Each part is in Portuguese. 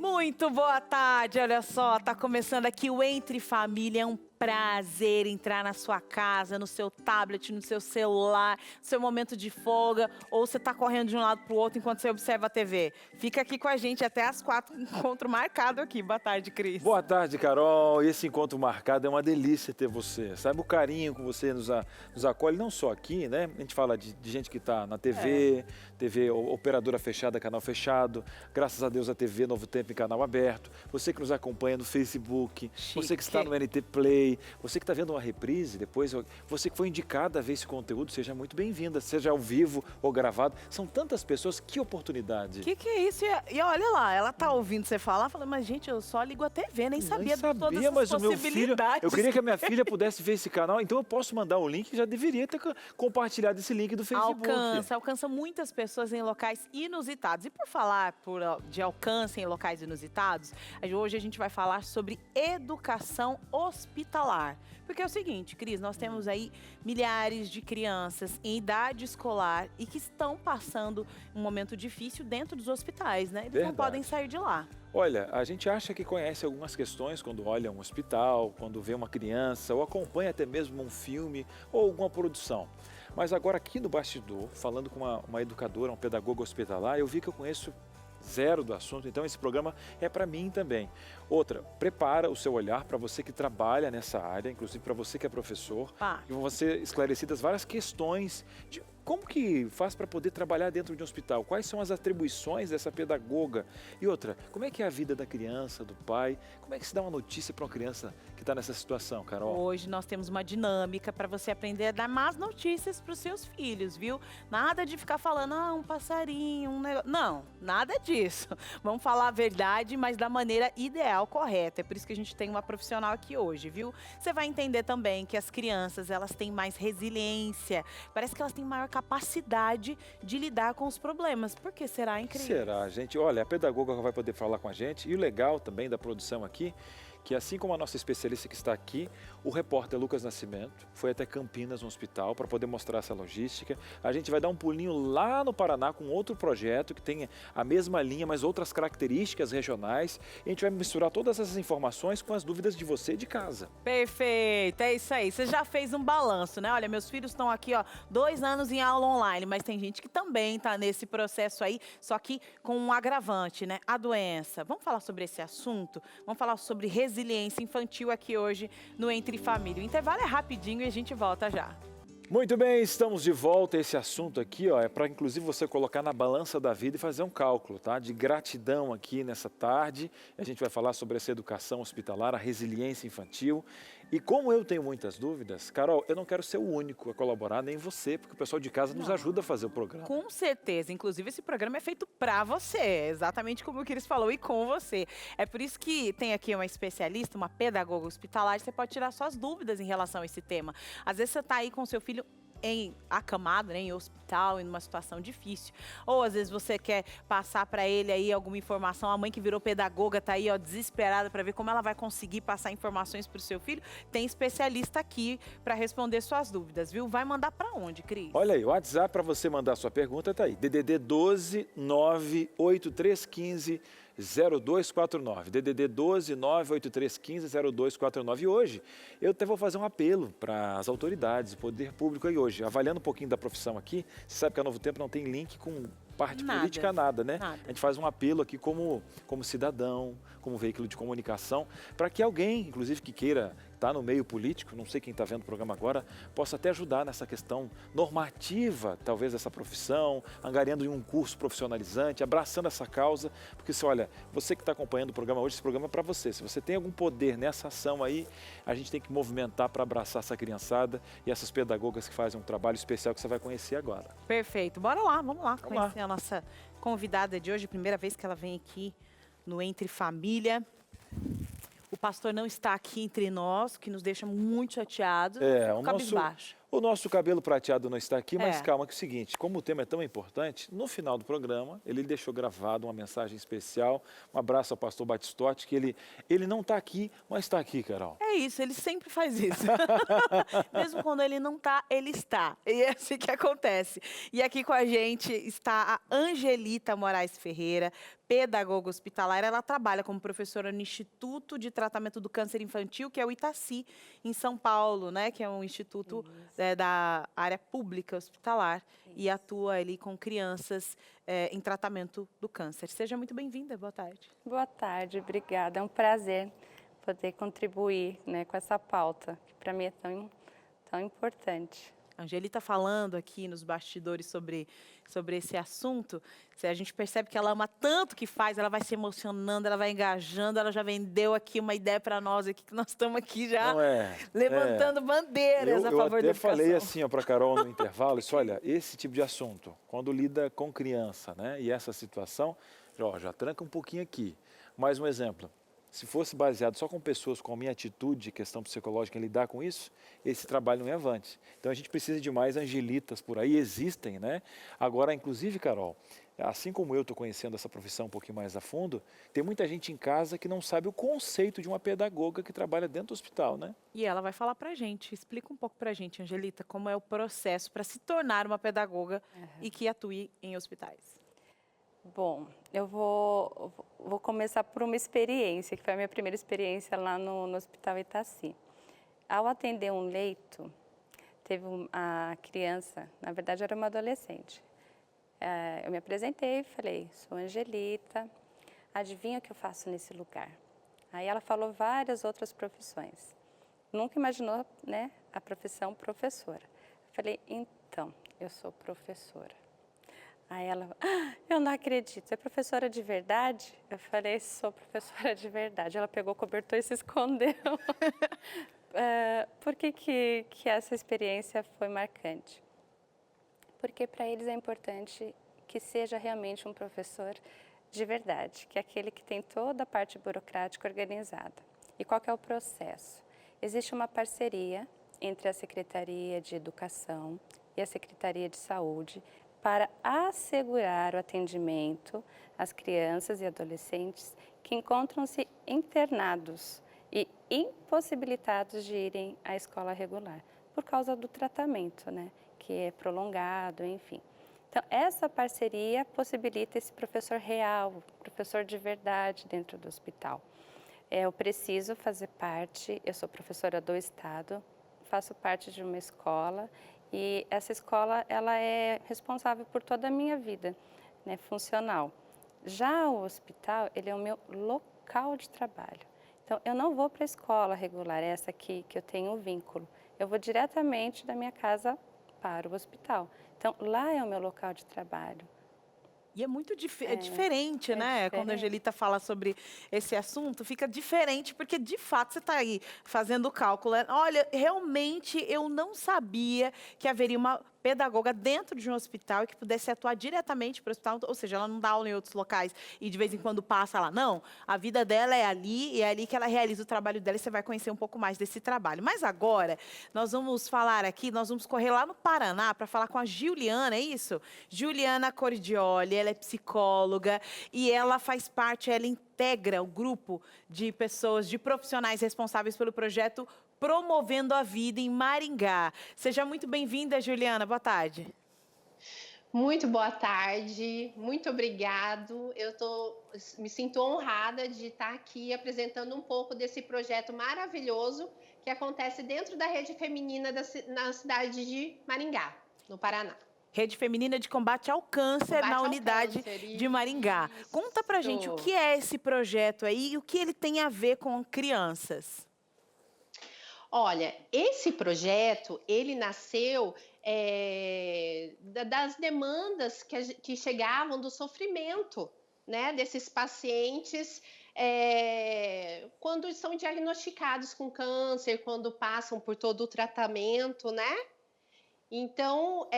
Muito boa tarde, olha só, tá começando aqui o Entre Família, é um prazer entrar na sua casa, no seu tablet, no seu celular, no seu momento de folga, ou você tá correndo de um lado pro outro enquanto você observa a TV. Fica aqui com a gente até às 4, encontro marcado aqui. Boa tarde, Cris. Boa tarde, Carol. Esse encontro marcado é uma delícia ter você. Sabe o carinho que você nos acolhe, não só aqui, né? A gente fala de gente que está na TV, TV operadora fechada, canal fechado. Graças a Deus a TV Novo Tempo em canal aberto. Você que nos acompanha no Facebook, você que está no NT Play, você que está vendo uma reprise depois, você que foi indicada a ver esse conteúdo, seja muito bem-vinda, seja ao vivo ou gravado. São tantas pessoas, que oportunidade. Que é isso? E olha lá, ela tá ouvindo você falar, falando, mas gente, eu só ligo a TV, nem sabia de todas essas mas possibilidades. O meu filho, eu queria que a minha filha pudesse ver esse canal, então eu posso mandar o link, já deveria ter compartilhado esse link do Facebook. Alcança muitas pessoas em locais inusitados. E por falar de alcance em locais inusitados, hoje a gente vai falar sobre educação hospitalar. Porque é o seguinte, Cris, nós temos aí milhares de crianças em idade escolar e que estão passando um momento difícil dentro dos hospitais, né? Eles não podem sair de lá. Olha, a gente acha que conhece algumas questões quando olha um hospital, quando vê uma criança, ou acompanha até mesmo um filme ou alguma produção. Mas agora aqui no bastidor, falando com uma educadora, um pedagogo hospitalar, eu vi que eu conheço zero do assunto, então esse programa é para mim também. Outra, prepara o seu olhar para você que trabalha nessa área, inclusive para você que é professor, e vão ser esclarecidas várias questões de como que faz para poder trabalhar dentro de um hospital, quais são as atribuições dessa pedagoga e outra, como é que é a vida da criança, do pai, como é que se dá uma notícia para uma criança que está nessa situação, Carol? Hoje nós temos uma dinâmica para você aprender a dar más notícias para os seus filhos, viu? Nada de ficar falando, um passarinho, um negócio. Não, nada disso. Vamos falar a verdade, mas da maneira ideal, correta. É por isso que a gente tem uma profissional aqui hoje, viu? Você vai entender também que as crianças, elas têm mais resiliência, parece que elas têm maior capacidade de lidar com os problemas. Por que será, incrível? Será, gente? Olha, a pedagoga vai poder falar com a gente e o legal também da produção aqui, que assim como a nossa especialista que está aqui, o repórter Lucas Nascimento foi até Campinas, no hospital, para poder mostrar essa logística. A gente vai dar um pulinho lá no Paraná com outro projeto que tem a mesma linha, mas outras características regionais. E a gente vai misturar todas essas informações com as dúvidas de você de casa. Perfeito, é isso aí. Você já fez um balanço, né? Olha, meus filhos estão aqui, 2 anos em aula online, mas tem gente que também está nesse processo aí, só que com um agravante, né? A doença. Vamos falar sobre esse assunto? Vamos falar sobre resiliência infantil aqui hoje no Entre Família. O intervalo é rapidinho e a gente volta já. Muito bem, estamos de volta. Esse assunto aqui, é para inclusive você colocar na balança da vida e fazer um cálculo, tá? De gratidão aqui nessa tarde. A gente vai falar sobre essa educação hospitalar, a resiliência infantil. E como eu tenho muitas dúvidas, Carol, eu não quero ser o único a colaborar, nem você, porque o pessoal de casa nos ajuda a fazer o programa. Com certeza. Inclusive, esse programa é feito para você, exatamente como o Cris falou, e com você. É por isso que tem aqui uma especialista, uma pedagoga hospitalar, você pode tirar suas dúvidas em relação a esse tema. Às vezes você está aí com seu filho acamado, né, em hospital, em uma situação difícil. Ou às vezes você quer passar para ele aí alguma informação, a mãe que virou pedagoga está aí, desesperada para ver como ela vai conseguir passar informações para o seu filho. Tem especialista aqui para responder suas dúvidas, viu? Vai mandar para onde, Cris? Olha aí, o WhatsApp para você mandar sua pergunta tá aí. DDD 12 98315 0249. DDD 12 98315 0249. E hoje eu até vou fazer um apelo para as autoridades, o poder público aí hoje, avaliando um pouquinho da profissão aqui. Você sabe que a Novo Tempo não tem link com parte política, nada, né? A gente faz um apelo aqui como cidadão, como veículo de comunicação, para que alguém, inclusive que queira estar no meio político, não sei quem está vendo o programa agora, possa até ajudar nessa questão normativa, talvez, dessa profissão, angariando em um curso profissionalizante, abraçando essa causa, porque olha, você que está acompanhando o programa hoje, esse programa é para você. Se você tem algum poder nessa ação aí, a gente tem que movimentar para abraçar essa criançada e essas pedagogas que fazem um trabalho especial que você vai conhecer agora. Perfeito. Bora lá, vamos lá conhecer a nossa convidada de hoje, primeira vez que ela vem aqui no Entre Família. O pastor não está aqui entre nós, o que nos deixa muito chateados, cabisbaixo. O nosso cabelo prateado não está aqui, mas É. calma que é o seguinte, como o tema é tão importante, no final do programa ele deixou gravado uma mensagem especial, um abraço ao pastor Batistotti, que ele não está aqui, mas está aqui, Carol. É isso, ele sempre faz isso. Mesmo quando ele não tá, ele está. E é assim que acontece. E aqui com a gente está a Angelita Moraes Ferreira, pedagoga hospitalar. Ela trabalha como professora no Instituto de Tratamento do Câncer Infantil, que é o Itaci, em São Paulo, né? Que é um instituto da área pública hospitalar. E atua ali com crianças em tratamento do câncer. Seja muito bem-vinda, boa tarde. Boa tarde, obrigada. É um prazer poder contribuir, né, com essa pauta, que para mim é tão importante. A Angelita falando aqui nos bastidores sobre esse assunto, a gente percebe que ela ama tanto o que faz, ela vai se emocionando, ela vai engajando, ela já vendeu aqui uma ideia para nós aqui, que nós estamos aqui já Não é? levantando bandeiras a favor da Eu até educação. falei assim para a Carol no intervalo, isso, olha, esse tipo de assunto, quando lida com criança, né, e essa situação, já tranca um pouquinho aqui. Mais um exemplo. Se fosse baseado só com pessoas com a minha atitude, questão psicológica em lidar com isso, esse trabalho não ia avante. Então a gente precisa de mais angelitas por aí, existem, né? Agora, inclusive, Carol, assim como eu estou conhecendo essa profissão um pouquinho mais a fundo, tem muita gente em casa que não sabe o conceito de uma pedagoga que trabalha dentro do hospital, né? E ela vai falar pra gente, explica um pouco pra gente, Angelita, como é o processo para se tornar uma pedagoga e que atue em hospitais. Bom, eu vou começar por uma experiência, que foi a minha primeira experiência lá no Hospital Itaci. Ao atender um leito, teve a criança, na verdade era uma adolescente. Eu me apresentei e falei, sou Angelita, adivinha o que eu faço nesse lugar? Aí ela falou várias outras profissões. Nunca imaginou, né, a profissão professora. Falei, então, eu sou professora. Aí ela, eu não acredito, é professora de verdade? Eu falei, sou professora de verdade. Ela pegou o cobertor e se escondeu. Por que essa experiência foi marcante? Porque para eles é importante que seja realmente um professor de verdade, que é aquele que tem toda a parte burocrática organizada. E qual que é o processo? Existe uma parceria entre a Secretaria de Educação e a Secretaria de Saúde para assegurar o atendimento às crianças e adolescentes que encontram-se internados e impossibilitados de irem à escola regular, por causa do tratamento, né, que é prolongado, enfim. Então, essa parceria possibilita esse professor real, professor de verdade dentro do hospital. Eu preciso fazer parte, eu sou professora do Estado, faço parte de uma escola e essa escola ela é responsável por toda a minha vida, né, funcional. Já o hospital, ele é o meu local de trabalho. Então, eu não vou para a escola regular, essa aqui que eu tenho o vínculo. Eu vou diretamente da minha casa para o hospital. Então, lá é o meu local de trabalho. E é muito diferente, né? Quando a Angelita fala sobre esse assunto, fica diferente, porque de fato você está aí fazendo o cálculo. Olha, realmente eu não sabia que haveria uma pedagoga dentro de um hospital e que pudesse atuar diretamente para o hospital, ou seja, ela não dá aula em outros locais e de vez em quando passa lá, não. A vida dela é ali e é ali que ela realiza o trabalho dela e você vai conhecer um pouco mais desse trabalho. Mas agora, nós vamos falar aqui, nós vamos correr lá no Paraná para falar com a Juliana, é isso? Juliana Cordioli, ela é psicóloga e ela faz parte, ela integra o grupo de pessoas, de profissionais responsáveis pelo projeto Promovendo a Vida em Maringá. Seja muito bem-vinda, Juliana. Boa tarde. Muito boa tarde, muito obrigado. Me sinto honrada de estar aqui apresentando um pouco desse projeto maravilhoso que acontece dentro da Rede Feminina na cidade de Maringá, no Paraná. Rede Feminina de Combate ao Câncer na unidade de Maringá. Conta pra gente o que é esse projeto aí e o que ele tem a ver com crianças. Olha, esse projeto, ele nasceu das demandas que chegavam do sofrimento, né, desses pacientes quando são diagnosticados com câncer, quando passam por todo o tratamento, né? Então,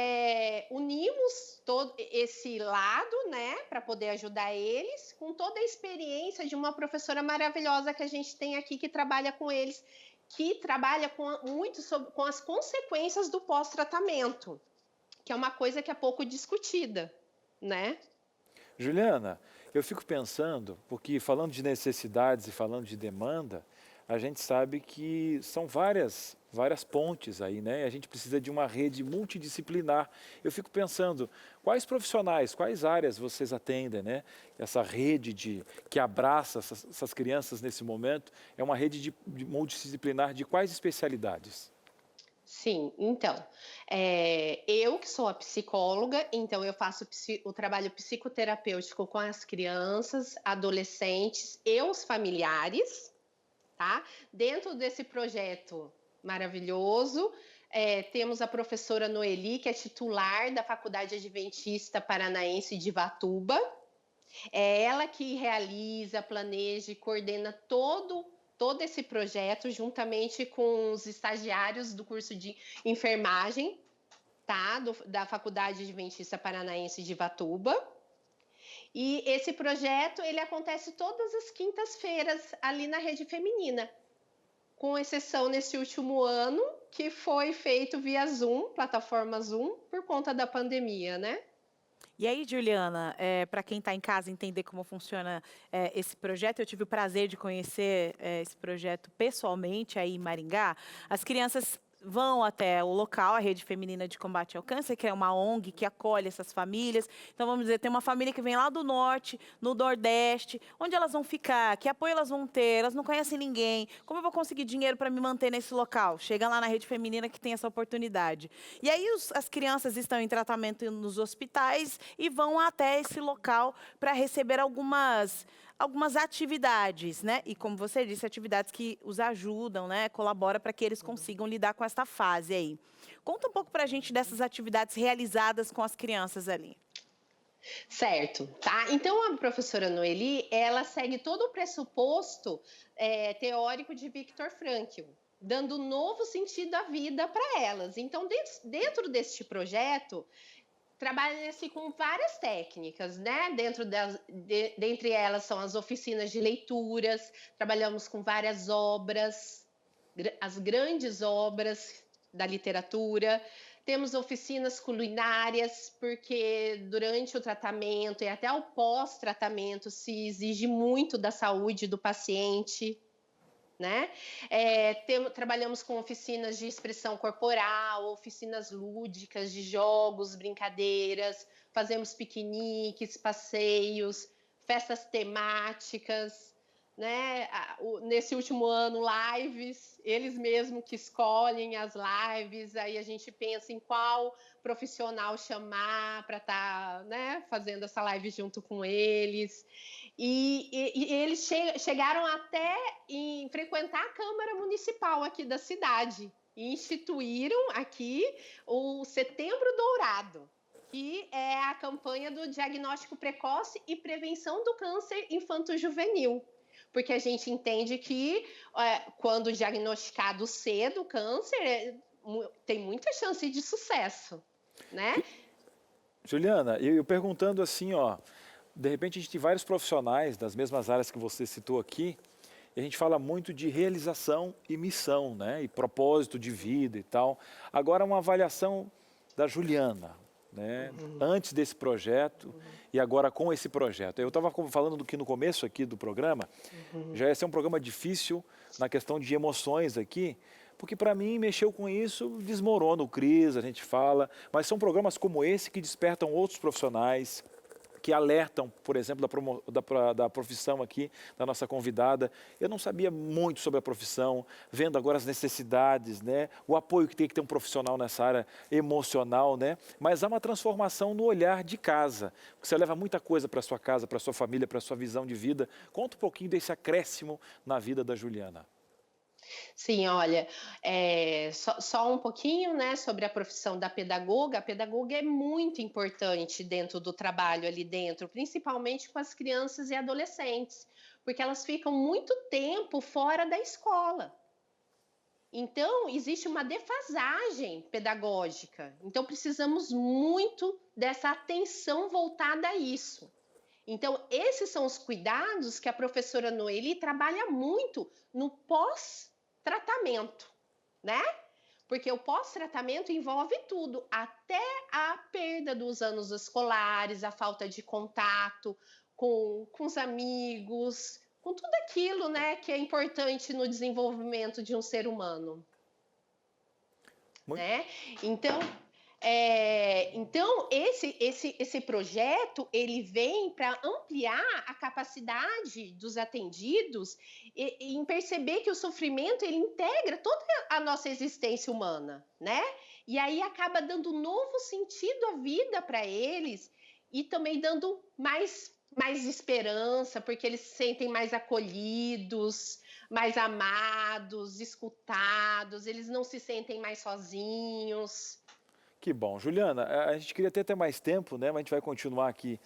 unimos todo esse lado, né, para poder ajudar eles, com toda a experiência de uma professora maravilhosa que a gente tem aqui, que trabalha com eles, que trabalha muito com as consequências do pós-tratamento, que é uma coisa que é pouco discutida, né? Juliana, eu fico pensando, porque falando de necessidades e falando de demanda, a gente sabe que são várias pontes aí, né? A gente precisa de uma rede multidisciplinar. Eu fico pensando, quais profissionais, quais áreas vocês atendem, né? Essa rede que abraça essas crianças nesse momento, é uma rede de multidisciplinar de quais especialidades? Sim, então, eu que sou a psicóloga, então eu faço o trabalho psicoterapêutico com as crianças, adolescentes e os familiares, tá? Dentro desse projeto maravilhoso, temos a professora Noeli, que é titular da Faculdade Adventista Paranaense de Ivatuba. É ela que realiza, planeja e coordena todo esse projeto, juntamente com os estagiários do curso de enfermagem, tá? Da Faculdade Adventista Paranaense de Ivatuba. E esse projeto, ele acontece todas as quintas-feiras ali na rede feminina, com exceção nesse último ano, que foi feito via Zoom, plataforma Zoom, por conta da pandemia, né? E aí, Juliana, para quem está em casa entender como funciona esse projeto, eu tive o prazer de conhecer esse projeto pessoalmente aí em Maringá. As crianças vão até o local, a Rede Feminina de Combate ao Câncer, que é uma ONG que acolhe essas famílias. Então, vamos dizer, tem uma família que vem lá do norte, no nordeste, onde elas vão ficar, que apoio elas vão ter, elas não conhecem ninguém. Como eu vou conseguir dinheiro para me manter nesse local? Chega lá na Rede Feminina que tem essa oportunidade. E aí as crianças estão em tratamento nos hospitais e vão até esse local para receber algumas atividades, né? E como você disse, atividades que os ajudam, né? Colabora para que eles consigam lidar com esta fase aí. Conta um pouco para a gente dessas atividades realizadas com as crianças ali. Certo, tá? Então, a professora Noeli, ela segue todo o pressuposto teórico de Viktor Frankl, dando um novo sentido à vida para elas. Então, dentro deste projeto, trabalha-se com várias técnicas, né? Dentre elas são as oficinas de leituras, trabalhamos com várias obras, as grandes obras da literatura. Temos oficinas culinárias, porque durante o tratamento e até o pós-tratamento se exige muito da saúde do paciente, né? Trabalhamos com oficinas de expressão corporal, oficinas lúdicas de jogos, brincadeiras, fazemos piqueniques, passeios, festas temáticas, né? Nesse último ano, lives, eles mesmos que escolhem as lives, aí a gente pensa em qual profissional chamar para estar, né, fazendo essa live junto com eles. E eles chegaram até em frequentar a Câmara Municipal aqui da cidade e instituíram aqui o Setembro Dourado, que é a campanha do diagnóstico precoce e prevenção do câncer infanto-juvenil. Porque a gente entende que quando diagnosticado cedo o câncer, tem muita chance de sucesso, né? Juliana, eu perguntando assim, ó, de repente a gente tem vários profissionais das mesmas áreas que você citou aqui, e a gente fala muito de realização e missão, né? E propósito de vida e tal. Agora uma avaliação da Juliana, né? Antes desse projeto e agora com esse projeto. Eu estava falando do que no começo aqui do programa, já ia ser um programa difícil na questão de emoções aqui, porque para mim mexeu com isso, desmorona o CRIS, a gente fala, mas são programas como esse que despertam outros profissionais, que alertam, por exemplo, da profissão aqui, da nossa convidada. Eu não sabia muito sobre a profissão, vendo agora as necessidades, né? O apoio que tem que ter um profissional nessa área emocional, né? Mas há uma transformação no olhar de casa. Você leva muita coisa para sua casa, para sua família, para sua visão de vida. Conta um pouquinho desse acréscimo na vida da Juliana. Sim, olha, só um pouquinho, né, sobre a profissão da pedagoga. A pedagoga é muito importante dentro do trabalho ali dentro, principalmente com as crianças e adolescentes, porque elas ficam muito tempo fora da escola. Então, existe uma defasagem pedagógica. Então, precisamos muito dessa atenção voltada a isso. Então, esses são os cuidados que a professora Noeli trabalha muito no pós-tratamento. pós-tratamento, né? Porque o pós-tratamento envolve tudo, até a perda dos anos escolares, a falta de contato com os amigos, com tudo aquilo, né, que é importante no desenvolvimento de um ser humano. Muito- Né? Então esse projeto ele vem para ampliar a capacidade dos atendidos em perceber que o sofrimento ele integra toda a nossa existência humana, né? E aí acaba dando um novo sentido à vida para eles e também dando mais esperança, porque eles se sentem mais acolhidos, mais amados, escutados, eles não se sentem mais sozinhos. Que bom. Juliana, a gente queria ter até mais tempo, né? Mas a gente vai continuar aqui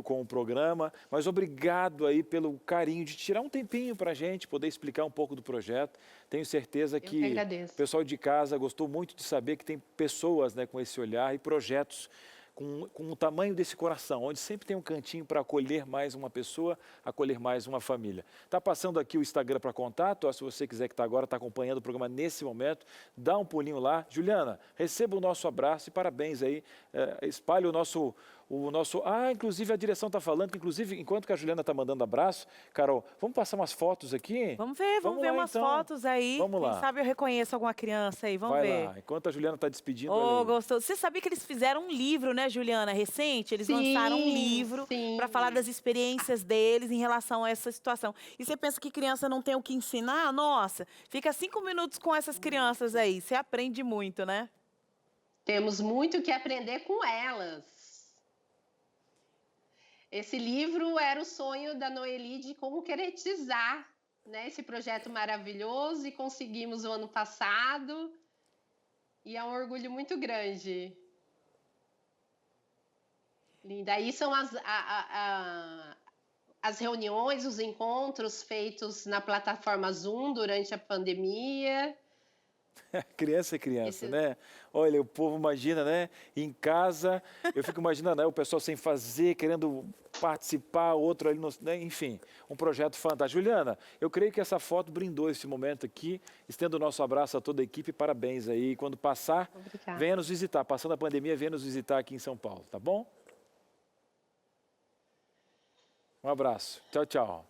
com o programa. Mas obrigado aí pelo carinho de tirar um tempinho para a gente, poder explicar um pouco do projeto. Tenho certeza que o pessoal de casa gostou muito de saber que tem pessoas, né, com esse olhar e projetos com o tamanho desse coração, onde sempre tem um cantinho para acolher mais uma pessoa, acolher mais uma família. Está passando aqui o Instagram para contato, ó, se você quiser que está agora, está acompanhando o programa nesse momento, dá um pulinho lá. Juliana, receba o nosso abraço e parabéns aí, espalhe o nosso... inclusive a direção está falando que, inclusive, enquanto que a Juliana está mandando abraço, Carol, vamos passar umas fotos aqui? Vamos ver lá, umas então. fotos aí. Vamos lá. Quem sabe eu reconheço alguma criança aí, vamos Vai ver. lá, enquanto a Juliana está despedindo. Oh, gostoso. Você sabia que eles fizeram um livro, né, Juliana, recente? Eles lançaram um livro para falar das experiências deles em relação a essa situação. E você pensa que criança não tem o que ensinar? Nossa, fica 5 minutos com essas crianças aí, você aprende muito, né? Temos muito que aprender com elas. Esse livro era o sonho da Noeli de concretizar, né, esse projeto maravilhoso e conseguimos o ano passado. E é um orgulho muito grande. Linda. Aí são as reuniões, os encontros feitos na plataforma Zoom durante a pandemia. Criança é criança, né? Olha, o povo imagina, né? Em casa, eu fico imaginando, né? O pessoal sem fazer, querendo participar, outro ali, né? Enfim, um projeto fantástico. Juliana, eu creio que essa foto brindou esse momento aqui. Estendo o nosso abraço a toda a equipe, parabéns aí. Quando passar, venha nos visitar. Passando a pandemia, venha nos visitar aqui em São Paulo, tá bom? Um abraço. Tchau, tchau.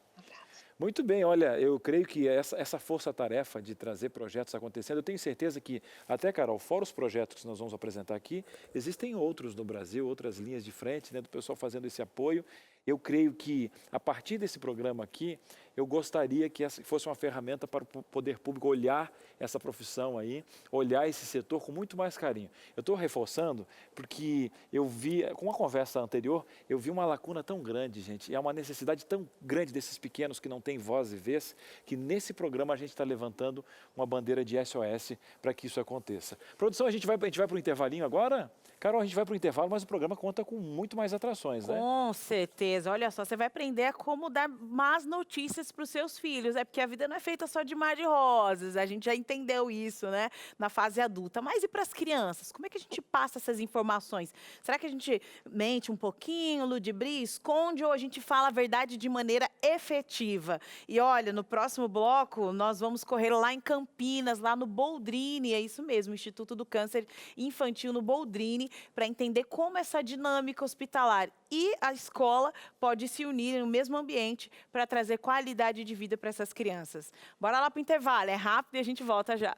Muito bem, olha, eu creio que essa força-tarefa de trazer projetos acontecendo, eu tenho certeza que, até, Carol, fora os projetos que nós vamos apresentar aqui, existem outros no Brasil, outras linhas de frente, né, do pessoal fazendo esse apoio. Eu creio que, a partir desse programa aqui, eu gostaria que essa fosse uma ferramenta para o poder público olhar essa profissão aí, olhar esse setor com muito mais carinho. Eu estou reforçando porque eu vi, com a conversa anterior, eu vi uma lacuna tão grande, gente, e há uma necessidade tão grande desses pequenos que não têm voz e vez, que nesse programa a gente está levantando uma bandeira de SOS para que isso aconteça. Produção, a gente vai para o intervalinho agora? Carol, a gente vai para o intervalo, mas o programa conta com muito mais atrações, né? Com certeza. Olha só, você vai aprender a como dar más notícias para os seus filhos. É porque a vida não é feita só de mar de rosas. A gente já entendeu isso, né? Na fase adulta. Mas e para as crianças? Como é que a gente passa essas informações? Será que a gente mente um pouquinho, ludibria, esconde ou a gente fala a verdade de maneira efetiva? E olha, no próximo bloco, nós vamos correr lá em Campinas, lá no Boldrini. É isso mesmo, Instituto do Câncer Infantil no Boldrini, para entender como essa dinâmica hospitalar e a escola pode se unir no mesmo ambiente para trazer qualidade de vida para essas crianças. Bora lá para o intervalo, é rápido e a gente volta já.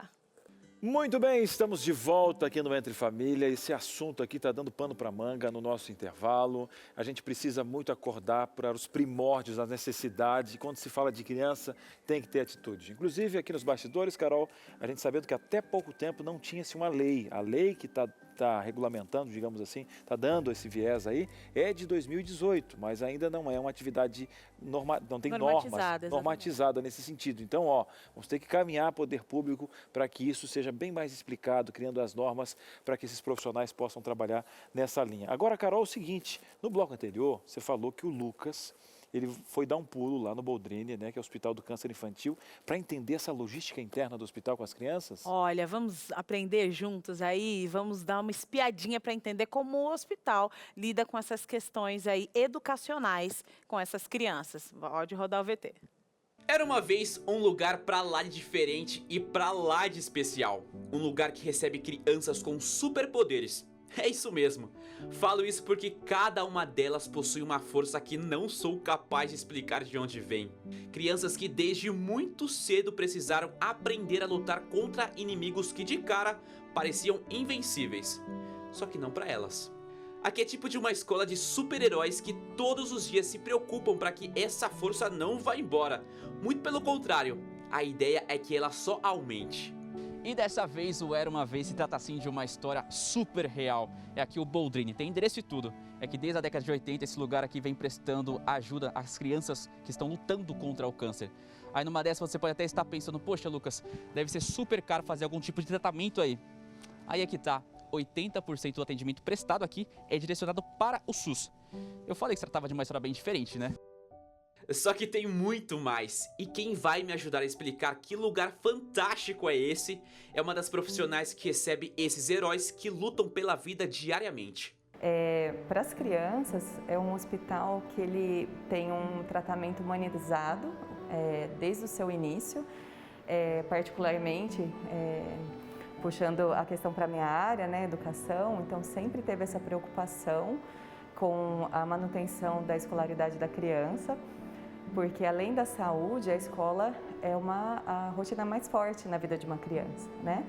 Muito bem, estamos de volta aqui no Entre Família. Esse assunto aqui está dando pano para manga no nosso intervalo. A gente precisa muito acordar para os primórdios, as necessidades. E quando se fala de criança, tem que ter atitude. Inclusive, aqui nos bastidores, Carol, a gente sabendo que até pouco tempo não tinha-se uma lei. A lei que está regulamentando, digamos assim, está dando esse viés aí, é de 2018, mas ainda não é uma atividade não tem normas normatizada nesse sentido. Então, vamos ter que caminhar poder público para que isso seja bem mais explicado, criando as normas para que esses profissionais possam trabalhar nessa linha. Agora, Carol, é o seguinte, no bloco anterior, você falou que o Lucas, ele foi dar um pulo lá no Boldrini, né, que é o Hospital do Câncer Infantil, para entender essa logística interna do hospital com as crianças? Olha, vamos aprender juntos aí, vamos dar uma espiadinha para entender como o hospital lida com essas questões aí educacionais com essas crianças. Pode rodar o VT. Era uma vez um lugar pra lá de diferente e pra lá de especial. Um lugar que recebe crianças com superpoderes. É isso mesmo. Falo isso porque cada uma delas possui uma força que não sou capaz de explicar de onde vem. Crianças que desde muito cedo precisaram aprender a lutar contra inimigos que de cara pareciam invencíveis. Só que não pra elas. Aqui é tipo de uma escola de super-heróis que todos os dias se preocupam para que essa força não vá embora. Muito pelo contrário, a ideia é que ela só aumente. E dessa vez o Era Uma Vez se trata assim de uma história super real. É aqui o Boldrini, tem endereço e tudo. É que desde a década de 80 esse lugar aqui vem prestando ajuda às crianças que estão lutando contra o câncer. Aí numa dessas você pode até estar pensando, poxa Lucas, deve ser super caro fazer algum tipo de tratamento aí. Aí é que tá, 80% do atendimento prestado aqui é direcionado para o SUS. Eu falei que se tratava de uma história bem diferente, né? Só que tem muito mais, e quem vai me ajudar a explicar que lugar fantástico é esse é uma das profissionais que recebe esses heróis que lutam pela vida diariamente. Para as crianças, é um hospital que ele tem um tratamento humanizado desde o seu início, particularmente puxando a questão para a minha área, né, educação, então sempre teve essa preocupação com a manutenção da escolaridade da criança, porque além da saúde, a escola é a rotina mais forte na vida de uma criança, né?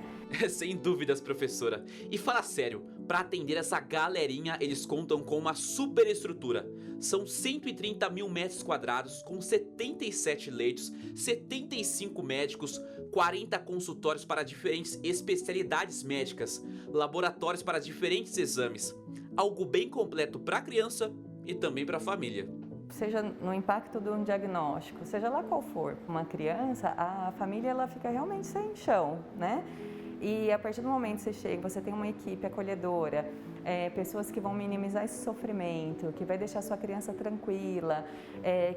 Sem dúvidas, professora. E fala sério, para atender essa galerinha, eles contam com uma super estrutura. São 130 mil metros quadrados, com 77 leitos, 75 médicos, 40 consultórios para diferentes especialidades médicas, laboratórios para diferentes exames. Algo bem completo para a criança e também para a família. Seja no impacto de um diagnóstico, seja lá qual for, para uma criança, a família ela fica realmente sem chão, né? E a partir do momento que você chega, você tem uma equipe acolhedora, pessoas que vão minimizar esse sofrimento, que vai deixar sua criança tranquila,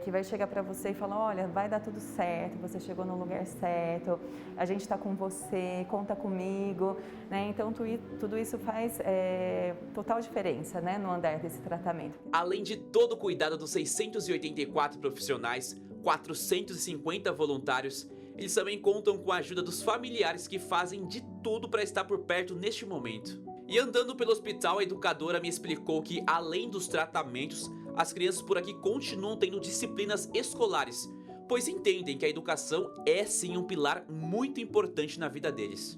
que vai chegar para você e falar, olha, vai dar tudo certo, você chegou no lugar certo, a gente está com você, conta comigo, né? Então tudo isso faz total diferença, né, no andar desse tratamento. Além de todo o cuidado dos 684 profissionais, 450 voluntários, eles também contam com a ajuda dos familiares que fazem de tudo para estar por perto neste momento. E andando pelo hospital, a educadora me explicou que, além dos tratamentos, as crianças por aqui continuam tendo disciplinas escolares, pois entendem que a educação é sim um pilar muito importante na vida deles.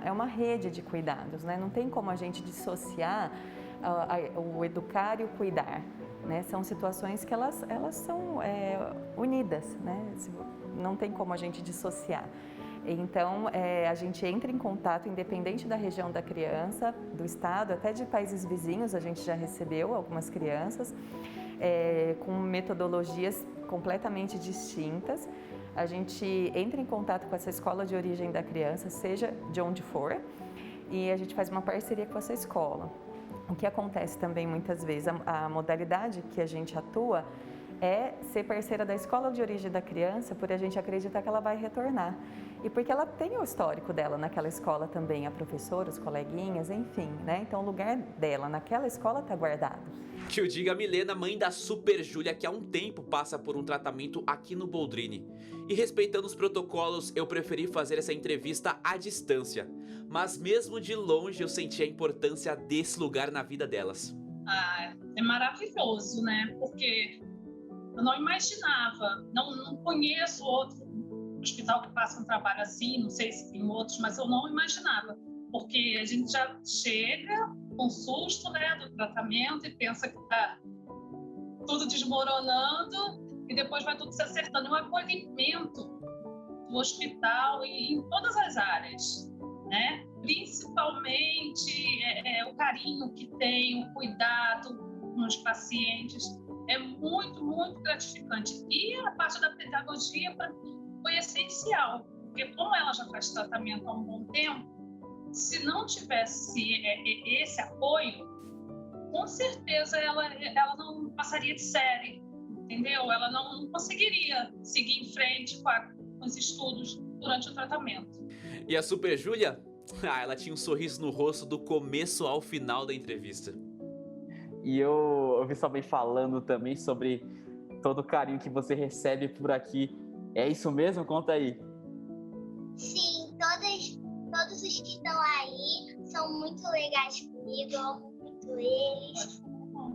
É uma rede de cuidados, né? Não tem como a gente dissociar o educar e o cuidar, né? São situações que elas são unidas, né? Não tem como a gente dissociar. Então, a gente entra em contato, independente da região da criança, do estado, até de países vizinhos, a gente já recebeu algumas crianças com metodologias completamente distintas. A gente entra em contato com essa escola de origem da criança, seja de onde for, e a gente faz uma parceria com essa escola. O que acontece também muitas vezes, a modalidade que a gente atua é ser parceira da escola de origem da criança, por a gente acreditar que ela vai retornar. E porque ela tem o histórico dela naquela escola também, a professora, os coleguinhas, enfim, né? Então o lugar dela naquela escola está guardado. Que eu diga a Milena, mãe da Super Júlia, que há um tempo passa por um tratamento aqui no Boldrini. E respeitando os protocolos, eu preferi fazer essa entrevista à distância. Mas mesmo de longe eu senti a importância desse lugar na vida delas. É maravilhoso, né? Porque eu não imaginava, não conheço outro hospital que faça um trabalho assim, não sei se tem outros, mas eu não imaginava, porque a gente já chega com susto, né, do tratamento e pensa que está tudo desmoronando e depois vai tudo se acertando. O acolhimento do hospital e em todas as áreas, né? Principalmente o carinho que tem, o cuidado com os pacientes. É muito, muito gratificante. E a parte da pedagogia, para mim, foi essencial, porque como ela já faz tratamento há um bom tempo, se não tivesse esse apoio, com certeza ela não passaria de série, entendeu? Ela não conseguiria seguir em frente com os estudos durante o tratamento. E a Super Júlia? Ela tinha um sorriso no rosto do começo ao final da entrevista. E eu ouvi sua mãe falando também sobre todo o carinho que você recebe por aqui. É isso mesmo? Conta aí. Sim, todos os que estão aí são muito legais comigo, eu amo muito eles.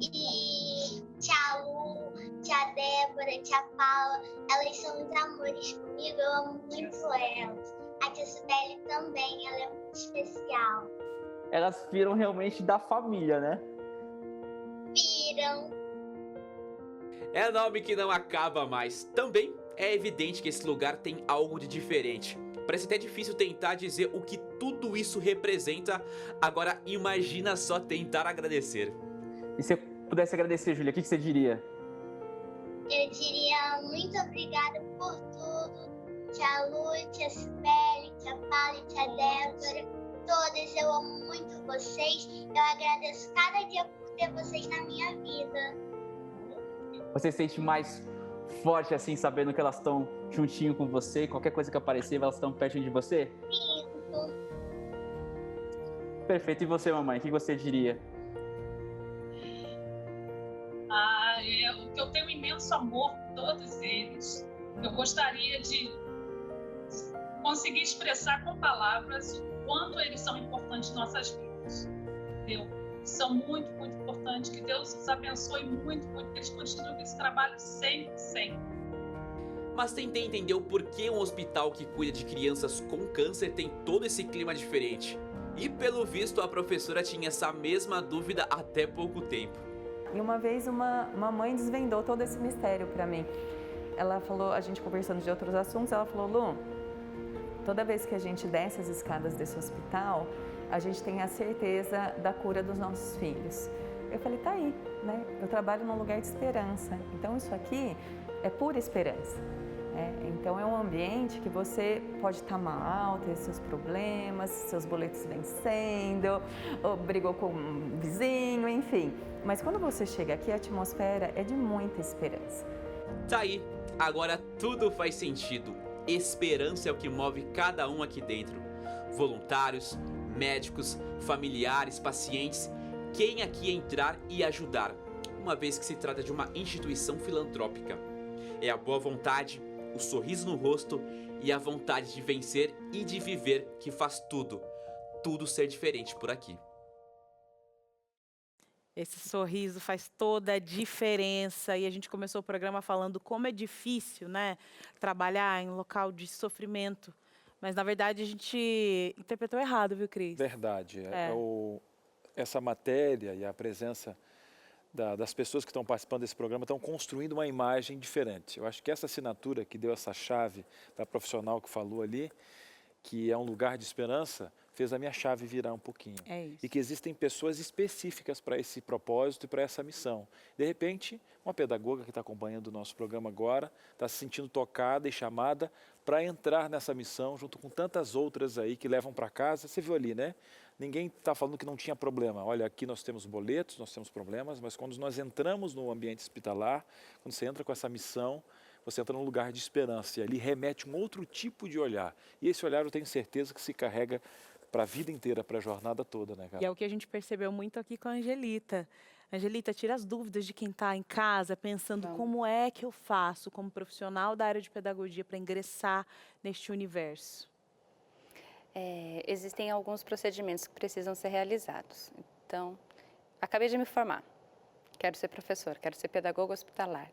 E tia Lu, tia Débora, tia Paula, elas são os amores comigo, eu amo muito elas. A tia Sibeli também, ela é muito especial. Elas viram realmente da família, né? Viram. É nome que não acaba mais. Também é evidente que esse lugar tem algo de diferente. Parece até difícil tentar dizer o que tudo isso representa. Agora imagina só tentar agradecer. E se eu pudesse agradecer, Júlia, o que você diria? Eu diria muito obrigada por tudo. Tia Lu, tia Sibeli, tia Paula e tia Débora. Todas, eu amo muito vocês. Eu agradeço cada dia por ter vocês na minha vida. Você se sente mais forte assim, sabendo que elas estão juntinho com você? Qualquer coisa que aparecer, elas estão pertinho de você? Sinto. Perfeito. E você, mamãe, o que você diria? Eu tenho um imenso amor por todos eles. Eu gostaria de conseguir expressar com palavras o quanto eles são importantes em nossas vidas. Entendeu? São muito, muito importantes. Que Deus os abençoe muito, muito. Que eles continuem com esse trabalho sempre, sempre. Mas tentei entender o porquê um hospital que cuida de crianças com câncer tem todo esse clima diferente. E pelo visto a professora tinha essa mesma dúvida até pouco tempo. E uma vez uma mãe desvendou todo esse mistério para mim. Ela falou, a gente conversando de outros assuntos, ela falou: Lu, toda vez que a gente desce as escadas desse hospital, a gente tem a certeza da cura dos nossos filhos. Eu falei, tá aí, né? Eu trabalho num lugar de esperança, então isso aqui é pura esperança. Então é um ambiente que você pode estar mal, ter seus problemas, seus boletos vencendo, ou brigou com um vizinho, enfim. Mas quando você chega aqui, a atmosfera é de muita esperança. Tá aí, agora tudo faz sentido. Esperança é o que move cada um aqui dentro. Voluntários, médicos, familiares, pacientes, quem aqui entrar e ajudar, uma vez que se trata de uma instituição filantrópica. É a boa vontade, o sorriso no rosto e a vontade de vencer e de viver que faz tudo ser diferente por aqui. Esse sorriso faz toda a diferença e a gente começou o programa falando como é difícil, né, trabalhar em local de sofrimento. Mas, na verdade, a gente interpretou errado, viu, Cris? Verdade. Essa matéria e a presença das pessoas que estão participando desse programa estão construindo uma imagem diferente. Eu acho que essa assinatura que deu essa chave da profissional que falou ali, que é um lugar de esperança, fez a minha chave virar um pouquinho. É isso. E que existem pessoas específicas para esse propósito e para essa missão. De repente, uma pedagoga que está acompanhando o nosso programa agora está se sentindo tocada e chamada para entrar nessa missão junto com tantas outras aí que levam para casa. Você viu ali, né? Ninguém está falando que não tinha problema. Olha, aqui nós temos boletos, nós temos problemas, mas quando nós entramos no ambiente hospitalar, quando você entra com essa missão, você entra num lugar de esperança e ali remete um outro tipo de olhar. E esse olhar eu tenho certeza que se carrega para a vida inteira, para a jornada toda, né, cara? E é o que a gente percebeu muito aqui com a Angelita. Angelita, tira as dúvidas de quem está em casa pensando como é que eu faço como profissional da área de pedagogia para ingressar neste universo. Existem alguns procedimentos que precisam ser realizados. Então, acabei de me formar, quero ser professor, quero ser pedagogo hospitalar.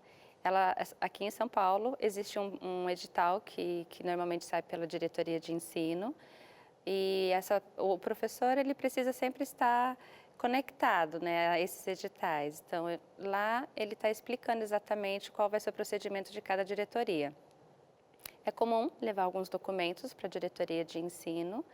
Aqui em São Paulo existe um edital que normalmente sai pela diretoria de ensino e o professor ele precisa sempre estar conectado, né, a esses editais. Então, lá ele está explicando exatamente qual vai ser o procedimento de cada diretoria. É comum levar alguns documentos para a diretoria de ensino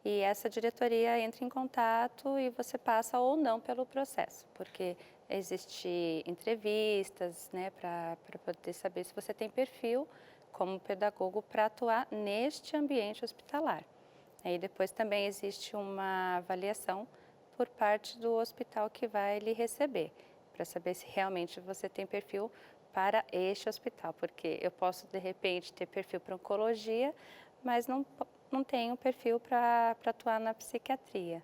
e essa diretoria entra em contato e você passa ou não pelo processo, porque existem entrevistas, né, para poder saber se você tem perfil como pedagogo para atuar neste ambiente hospitalar. Aí depois também existe uma avaliação por parte do hospital que vai lhe receber, para saber se realmente você tem perfil para este hospital, porque eu posso, de repente, ter perfil para oncologia, mas não tenho perfil para atuar na psiquiatria.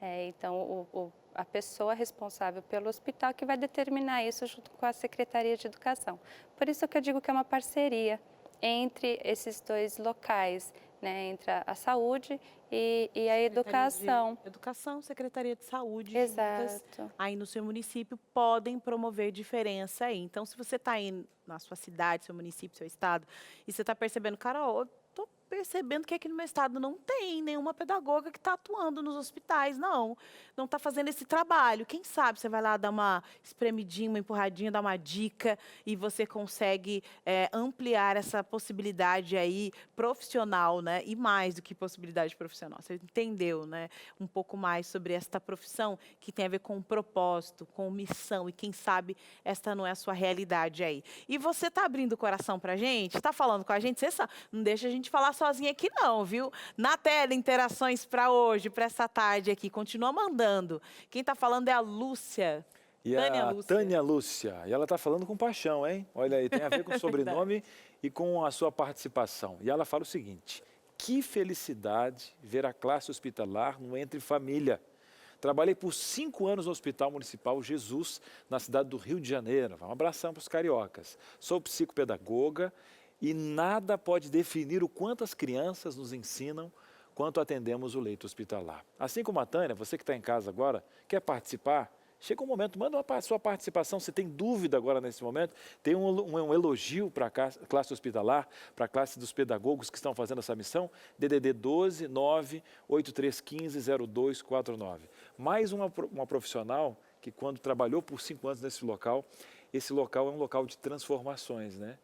Então, a pessoa responsável pelo hospital que vai determinar isso junto com a Secretaria de Educação. Por isso que eu digo que é uma parceria entre esses dois locais, né, entre a saúde e a educação. Educação, Secretaria de Saúde, juntas, Exato. aí no seu município, podem promover diferença aí. Então, se você está aí na sua cidade, seu município, seu estado, e você está percebendo, Carol, eu estou percebendo que aqui no meu estado não tem nenhuma pedagoga que está atuando nos hospitais, não está fazendo esse trabalho. Quem sabe você vai lá dar uma espremidinha, uma empurradinha, dar uma dica e você consegue ampliar essa possibilidade aí profissional, né? E mais do que possibilidade profissional. Você entendeu, né? Um pouco mais sobre esta profissão que tem a ver com propósito, com missão, e quem sabe esta não é a sua realidade aí. E você está abrindo o coração pra gente? Está falando com a gente? Você sabe, não deixa a gente falar sozinha aqui não, viu? Na tela, interações para hoje, para essa tarde aqui. Continua mandando. Quem está falando é a Lúcia. E a Tânia Lúcia. E ela está falando com paixão, hein? Olha aí, tem a ver com o sobrenome e com a sua participação. E ela fala o seguinte: que felicidade ver a classe hospitalar no Entre Família. Trabalhei por 5 anos no Hospital Municipal Jesus, na cidade do Rio de Janeiro. Um abração para os cariocas. Sou psicopedagoga e nada pode definir o quanto as crianças nos ensinam quanto atendemos o leito hospitalar. Assim como a Tânia, você que está em casa agora, quer participar? Chega um momento, manda a sua participação. Se tem dúvida agora nesse momento, tem um elogio para a classe hospitalar, para a classe dos pedagogos que estão fazendo essa missão, DDD 12 98315 0249. Mais uma profissional que quando trabalhou por 5 anos nesse local, esse local é um local de transformações, né?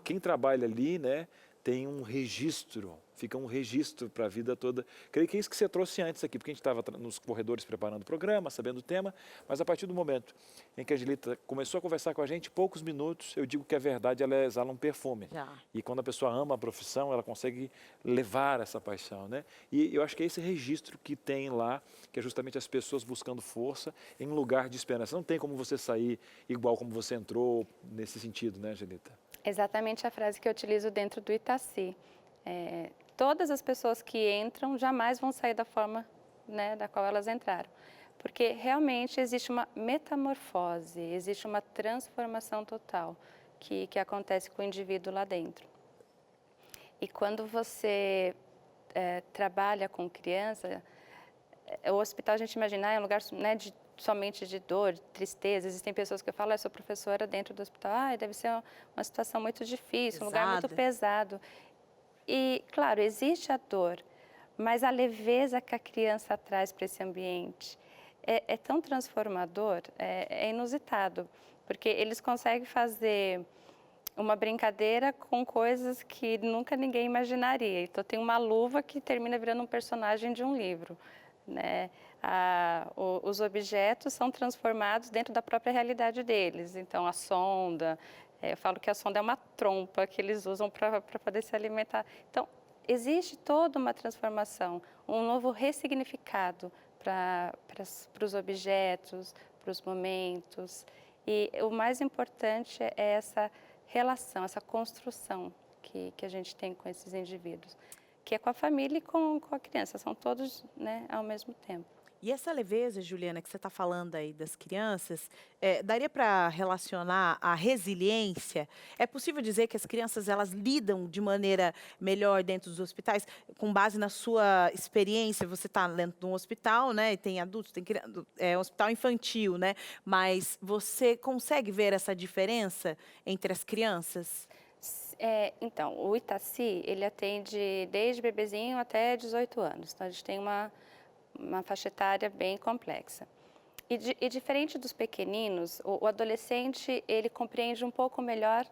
Quem trabalha ali, né, tem um registro, fica um registro para a vida toda. Creio que é isso que você trouxe antes aqui, porque a gente estava nos corredores preparando o programa, sabendo o tema, mas a partir do momento em que a Angelita começou a conversar com a gente, poucos minutos, eu digo que a verdade, ela exala um perfume. E quando a pessoa ama a profissão, ela consegue levar essa paixão, né? E eu acho que é esse registro que tem lá, que é justamente as pessoas buscando força em um lugar de esperança. Não tem como você sair igual como você entrou nesse sentido, né, Angelita? Exatamente a frase que eu utilizo dentro do Itaci. Todas as pessoas que entram jamais vão sair da forma, né, da qual elas entraram. Porque realmente existe uma metamorfose, existe uma transformação total que acontece com o indivíduo lá dentro. E quando você trabalha com criança, o hospital a gente imagina é um lugar, né, somente de dor, de tristeza. Existem pessoas que falam, eu sou professora dentro do hospital, deve ser uma situação muito difícil, um lugar muito pesado. E, claro, existe a dor, mas a leveza que a criança traz para esse ambiente é tão transformador, é inusitado, porque eles conseguem fazer uma brincadeira com coisas que nunca ninguém imaginaria. Então, tem uma luva que termina virando um personagem de um livro, né? Os objetos são transformados dentro da própria realidade deles. Então, a sonda, eu falo que a sonda é uma trompa que eles usam para poder se alimentar. Então, existe toda uma transformação, um novo ressignificado para os objetos, para os momentos. E o mais importante é essa relação, essa construção que a gente tem com esses indivíduos, que é com a família e com a criança, são todos, né, ao mesmo tempo. E essa leveza, Juliana, que você está falando aí das crianças, daria para relacionar a resiliência? É possível dizer que as crianças elas lidam de maneira melhor dentro dos hospitais, com base na sua experiência? Você está dentro de um hospital, né? E tem adultos, tem criança, um hospital infantil, né? Mas você consegue ver essa diferença entre as crianças? Então, o Itaci, ele atende desde bebezinho até 18 anos. Então, a gente tem uma faixa etária bem complexa. E diferente dos pequeninos, o adolescente, ele compreende um pouco melhor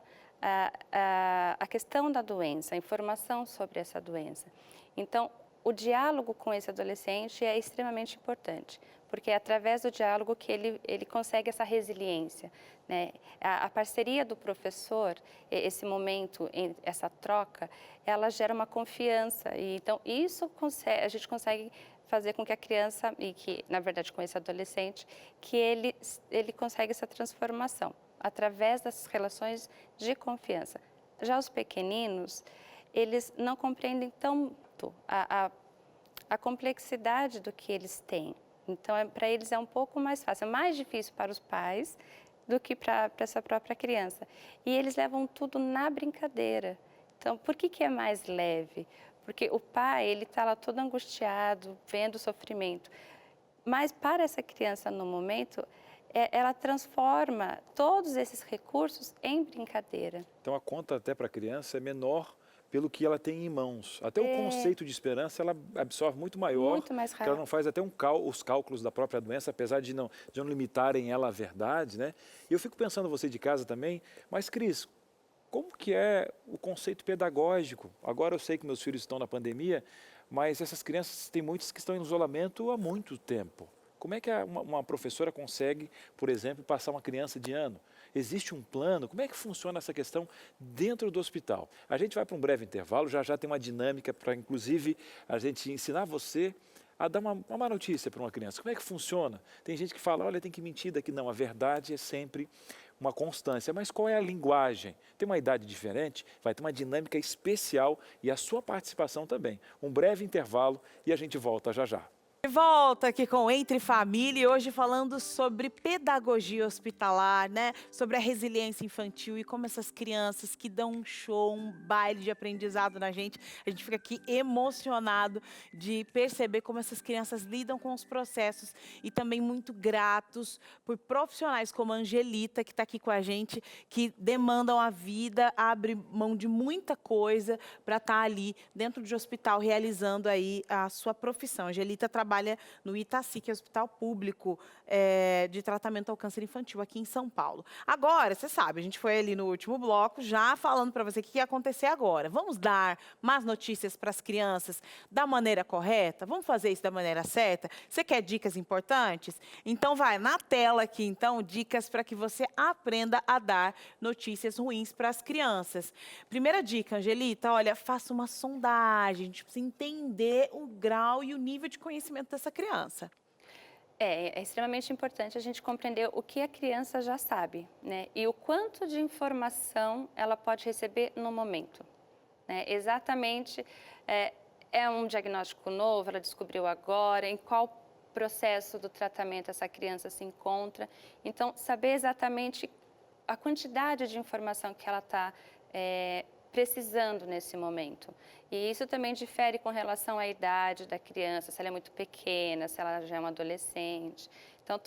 a questão da doença, a informação sobre essa doença. Então, o diálogo com esse adolescente é extremamente importante, porque é através do diálogo que ele consegue essa resiliência, né? A parceria do professor, esse momento, essa troca, ela gera uma confiança. E, então, isso a gente consegue fazer com que a criança, e que, na verdade, com esse adolescente, que ele consegue essa transformação, através das relações de confiança. Já os pequeninos, eles não compreendem tanto a complexidade do que eles têm. Então, para eles é um pouco mais fácil, é mais difícil para os pais do que para essa própria criança. E eles levam tudo na brincadeira. Então, por que é mais leve? Porque o pai, ele está lá todo angustiado, vendo o sofrimento. Mas para essa criança, no momento, ela transforma todos esses recursos em brincadeira. Então a conta até para a criança é menor pelo que ela tem em mãos. Até o conceito de esperança ela absorve muito maior, muito mais porque ela rápido. não faz até os cálculos da própria doença, apesar de não limitarem ela à verdade, né? E eu fico pensando, você de casa também, mas Cris, como que é o conceito pedagógico? Agora eu sei que meus filhos estão na pandemia, mas essas crianças, tem muitos que estão em isolamento há muito tempo. Como é que uma professora consegue, por exemplo, passar uma criança de ano? Existe um plano? Como é que funciona essa questão dentro do hospital? A gente vai para um breve intervalo, já tem uma dinâmica para, inclusive, a gente ensinar você a dar uma má notícia para uma criança. Como é que funciona? Tem gente que fala, olha, tem que mentir daqui. Não, a verdade é sempre uma constância. Mas qual é a linguagem? Tem uma idade diferente, vai ter uma dinâmica especial e a sua participação também. Um breve intervalo e a gente volta já já. De volta aqui com Entre Família e hoje falando sobre pedagogia hospitalar, né? Sobre a resiliência infantil e como essas crianças que dão um show, um baile de aprendizado na gente, a gente fica aqui emocionado de perceber como essas crianças lidam com os processos e também muito gratos por profissionais como a Angelita, que está aqui com a gente, que demandam a vida, abre mão de muita coisa para estar ali dentro de hospital realizando aí a sua profissão. A Angelita trabalha no Itaci, que é o Hospital Público de Tratamento ao Câncer Infantil aqui em São Paulo. Agora, você sabe, a gente foi ali no último bloco já falando para você o que ia acontecer agora. Vamos dar más notícias para as crianças da maneira correta? Vamos fazer isso da maneira certa? Você quer dicas importantes? Então vai na tela aqui, então, dicas para que você aprenda a dar notícias ruins para as crianças. Primeira dica, Angelita, olha, faça uma sondagem, a gente precisa entender o grau e o nível de conhecimento dessa criança. É extremamente importante a gente compreender o que a criança já sabe, né? E o quanto de informação ela pode receber no momento, né? Exatamente, é um diagnóstico novo, ela descobriu agora, em qual processo do tratamento essa criança se encontra. Então, saber exatamente a quantidade de informação que ela está precisando nesse momento. E isso também difere com relação à idade da criança, se ela é muito pequena, se ela já é uma adolescente. Então,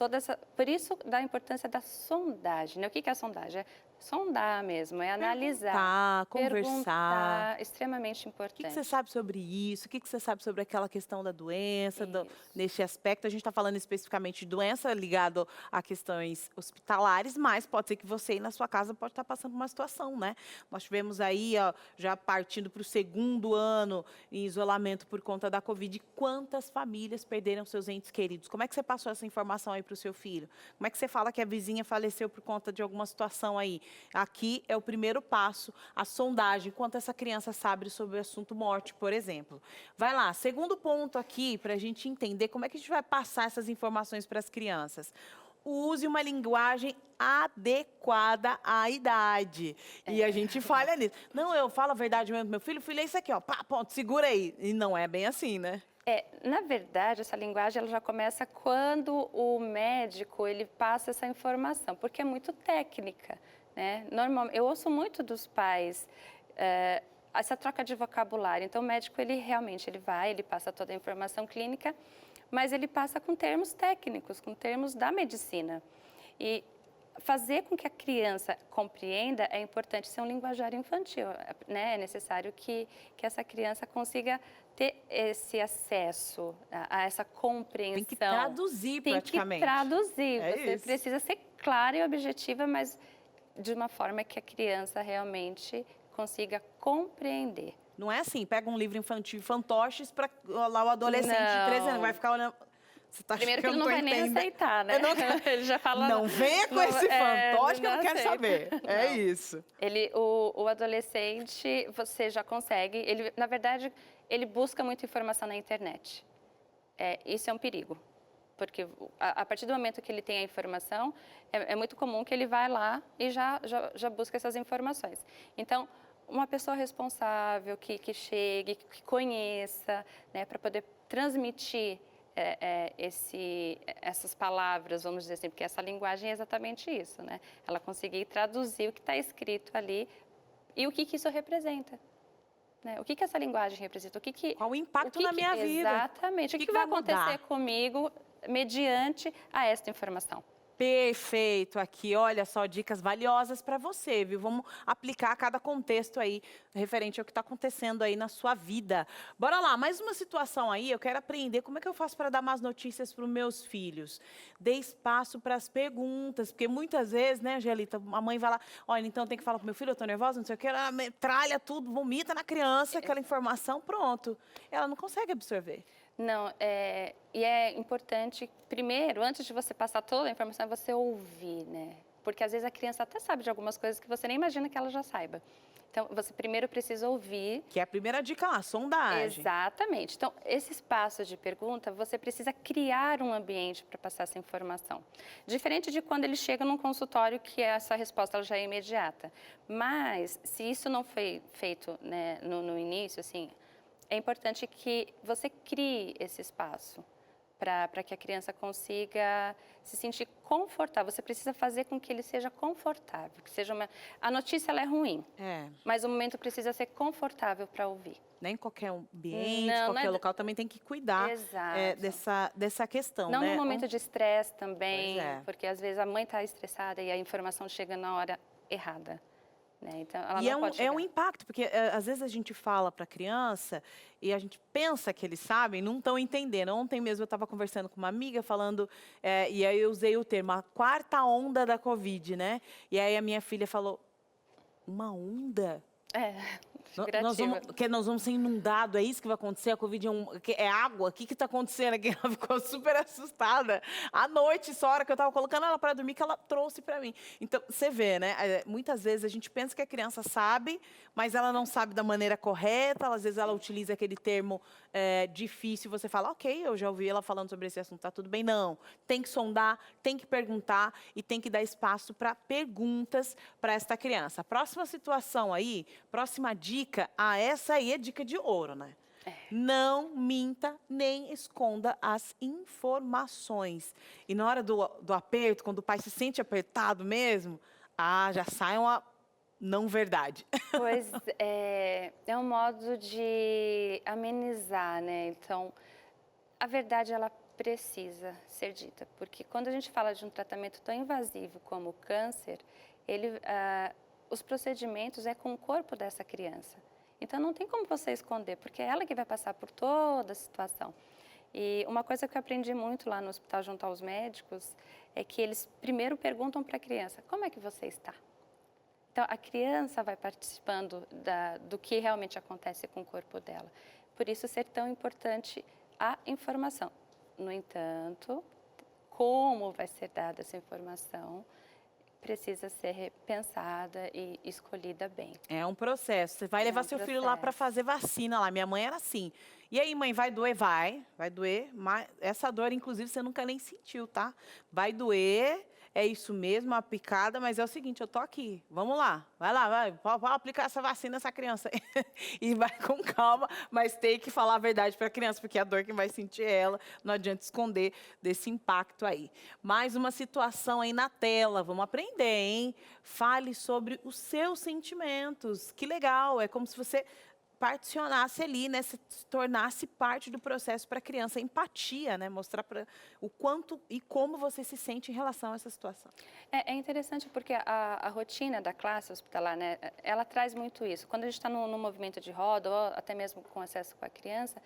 por isso da importância da sondagem, né? O que é a sondagem? É sondar mesmo, é analisar, conversar. Extremamente O importante. que você sabe sobre isso? O que você sabe sobre aquela questão da doença, neste aspecto? A gente está falando especificamente de doença ligada a questões hospitalares, mas pode ser que você aí na sua casa pode estar passando por uma situação, né? Nós tivemos aí, ó, já partindo para o segundo ano em isolamento por conta da Covid, quantas famílias perderam seus entes queridos? Como é que você passou essa informação aí para o seu filho? Como é que você fala que a vizinha faleceu por conta de alguma situação aí? Aqui é o primeiro passo, a sondagem, quanto essa criança sabe sobre o assunto morte, por exemplo. Vai lá, segundo ponto aqui, para a gente entender como é que a gente vai passar essas informações para as crianças. Use uma linguagem adequada à idade. E a gente falha nisso. Não, eu falo a verdade mesmo, meu filho é isso aqui, ó, pá, ponto, segura aí. E não é bem assim, né? Na verdade, essa linguagem ela já começa quando o médico ele passa essa informação, porque é muito técnica, né? Normalmente, eu ouço muito dos pais essa troca de vocabulário. Então, o médico ele realmente ele passa toda a informação clínica, mas ele passa com termos técnicos, com termos da medicina. E fazer com que a criança compreenda é importante ser um linguajar infantil, né? É necessário que essa criança consiga ter esse acesso a essa compreensão. Tem que traduzir praticamente. Tem que traduzir. Você isso. precisa ser clara e objetiva, mas de uma forma que a criança realmente consiga compreender. Não é assim, pega um livro infantil, fantoches, para lá o adolescente de 13 anos vai ficar olhando... Tá Primeiro que ele não vai nem aceitar, né? Ele já fala... Não venha com esse fantoche que eu não quero saber. É isso. O adolescente, você já consegue... Na verdade, ele busca muita informação na internet. Isso é um perigo. Porque a partir do momento que ele tem a informação, é muito comum que ele vai lá e já busca essas informações. Então, uma pessoa responsável, que chegue, que conheça, né, para poder transmitir essas palavras, vamos dizer assim, porque essa linguagem é exatamente isso, né? Ela conseguir traduzir o que está escrito ali e o que isso representa. Né? O que que essa linguagem representa? Qual o impacto na minha vida? Exatamente. O que vai acontecer comigo mediante a esta informação? Perfeito, aqui, olha só, dicas valiosas para você, viu? Vamos aplicar a cada contexto aí, referente ao que está acontecendo aí na sua vida. Bora lá, mais uma situação aí, eu quero aprender como é que eu faço para dar más notícias para os meus filhos. Dê espaço para as perguntas, porque muitas vezes, né, Angelita, a mãe vai lá, olha, então tem que falar para o meu filho, eu estou nervosa, não sei o que, ela metralha tudo, vomita na criança, aquela informação, pronto. Ela não consegue absorver. Não, e é importante, primeiro, antes de você passar toda a informação, é você ouvir, né? Porque às vezes a criança até sabe de algumas coisas que você nem imagina que ela já saiba. Então, você primeiro precisa ouvir. Que é a primeira dica lá, sondagem. Exatamente. Então, esse espaço de pergunta, você precisa criar um ambiente para passar essa informação. Diferente de quando ele chega num consultório que essa resposta ela já é imediata. Mas, se isso não foi feito, né, no início, assim, é importante que você crie esse espaço para que a criança consiga se sentir confortável. Você precisa fazer com que ele seja confortável, que seja A notícia ela é ruim, mas o momento precisa ser confortável para ouvir. Nem qualquer ambiente, qualquer local também tem que cuidar dessa questão, não né? no momento de estresse também, porque às vezes a mãe está estressada e a informação chega na hora errada. Né? Então, ela não pode é um impacto, porque às vezes a gente fala para a criança e a gente pensa que eles sabem, não estão entendendo. Ontem mesmo eu estava conversando com uma amiga falando, e aí eu usei o termo, a 4ª onda da Covid, né? E aí a minha filha falou, uma onda? Nós vamos ser inundados, é isso que vai acontecer? A Covid é água? O que está acontecendo aqui? Ela ficou super assustada. À noite, só a hora que eu estava colocando ela para dormir, que ela trouxe para mim. Então, você vê, né? Muitas vezes a gente pensa que a criança sabe, mas ela não sabe da maneira correta. Às vezes ela utiliza aquele termo difícil. Você fala, ok, eu já ouvi ela falando sobre esse assunto, tá tudo bem. Não, tem que sondar, tem que perguntar e tem que dar espaço para perguntas para esta criança. Próxima situação aí, próxima dica, essa aí é dica de ouro, né? Não minta nem esconda as informações. E na hora do aperto, quando o pai se sente apertado mesmo, já sai uma não verdade. Pois é um modo de amenizar, né? Então, a verdade ela precisa ser dita, porque quando a gente fala de um tratamento tão invasivo como o câncer, os procedimentos é com o corpo dessa criança. Então, não tem como você esconder, porque é ela que vai passar por toda a situação. E uma coisa que eu aprendi muito lá no hospital junto aos médicos é que eles primeiro perguntam para a criança, como é que você está? Então, a criança vai participando do que realmente acontece com o corpo dela. Por isso, ser tão importante a informação. No entanto, como vai ser dada essa informação precisa ser pensada e escolhida bem. É um processo. Você vai levar seu filho lá para fazer vacina lá. Minha mãe era assim. E aí, mãe, vai doer? Vai doer. Mas essa dor, inclusive, você nunca nem sentiu, tá? Vai doer, é isso mesmo, uma picada, mas é o seguinte, eu tô aqui. Vamos lá, vai aplicar essa vacina nessa criança. E vai com calma, mas tem que falar a verdade para a criança, porque a dor que vai sentir é ela, não adianta esconder desse impacto aí. Mais uma situação aí na tela, vamos aprender, hein? Fale sobre os seus sentimentos. Que legal, é como se você particionasse ali, né, se tornasse parte do processo para a criança, empatia, né, mostrar o quanto e como você se sente em relação a essa situação. É interessante porque a rotina da classe hospitalar, né, ela traz muito isso. Quando a gente está no movimento de roda, ou até mesmo com acesso com a criança,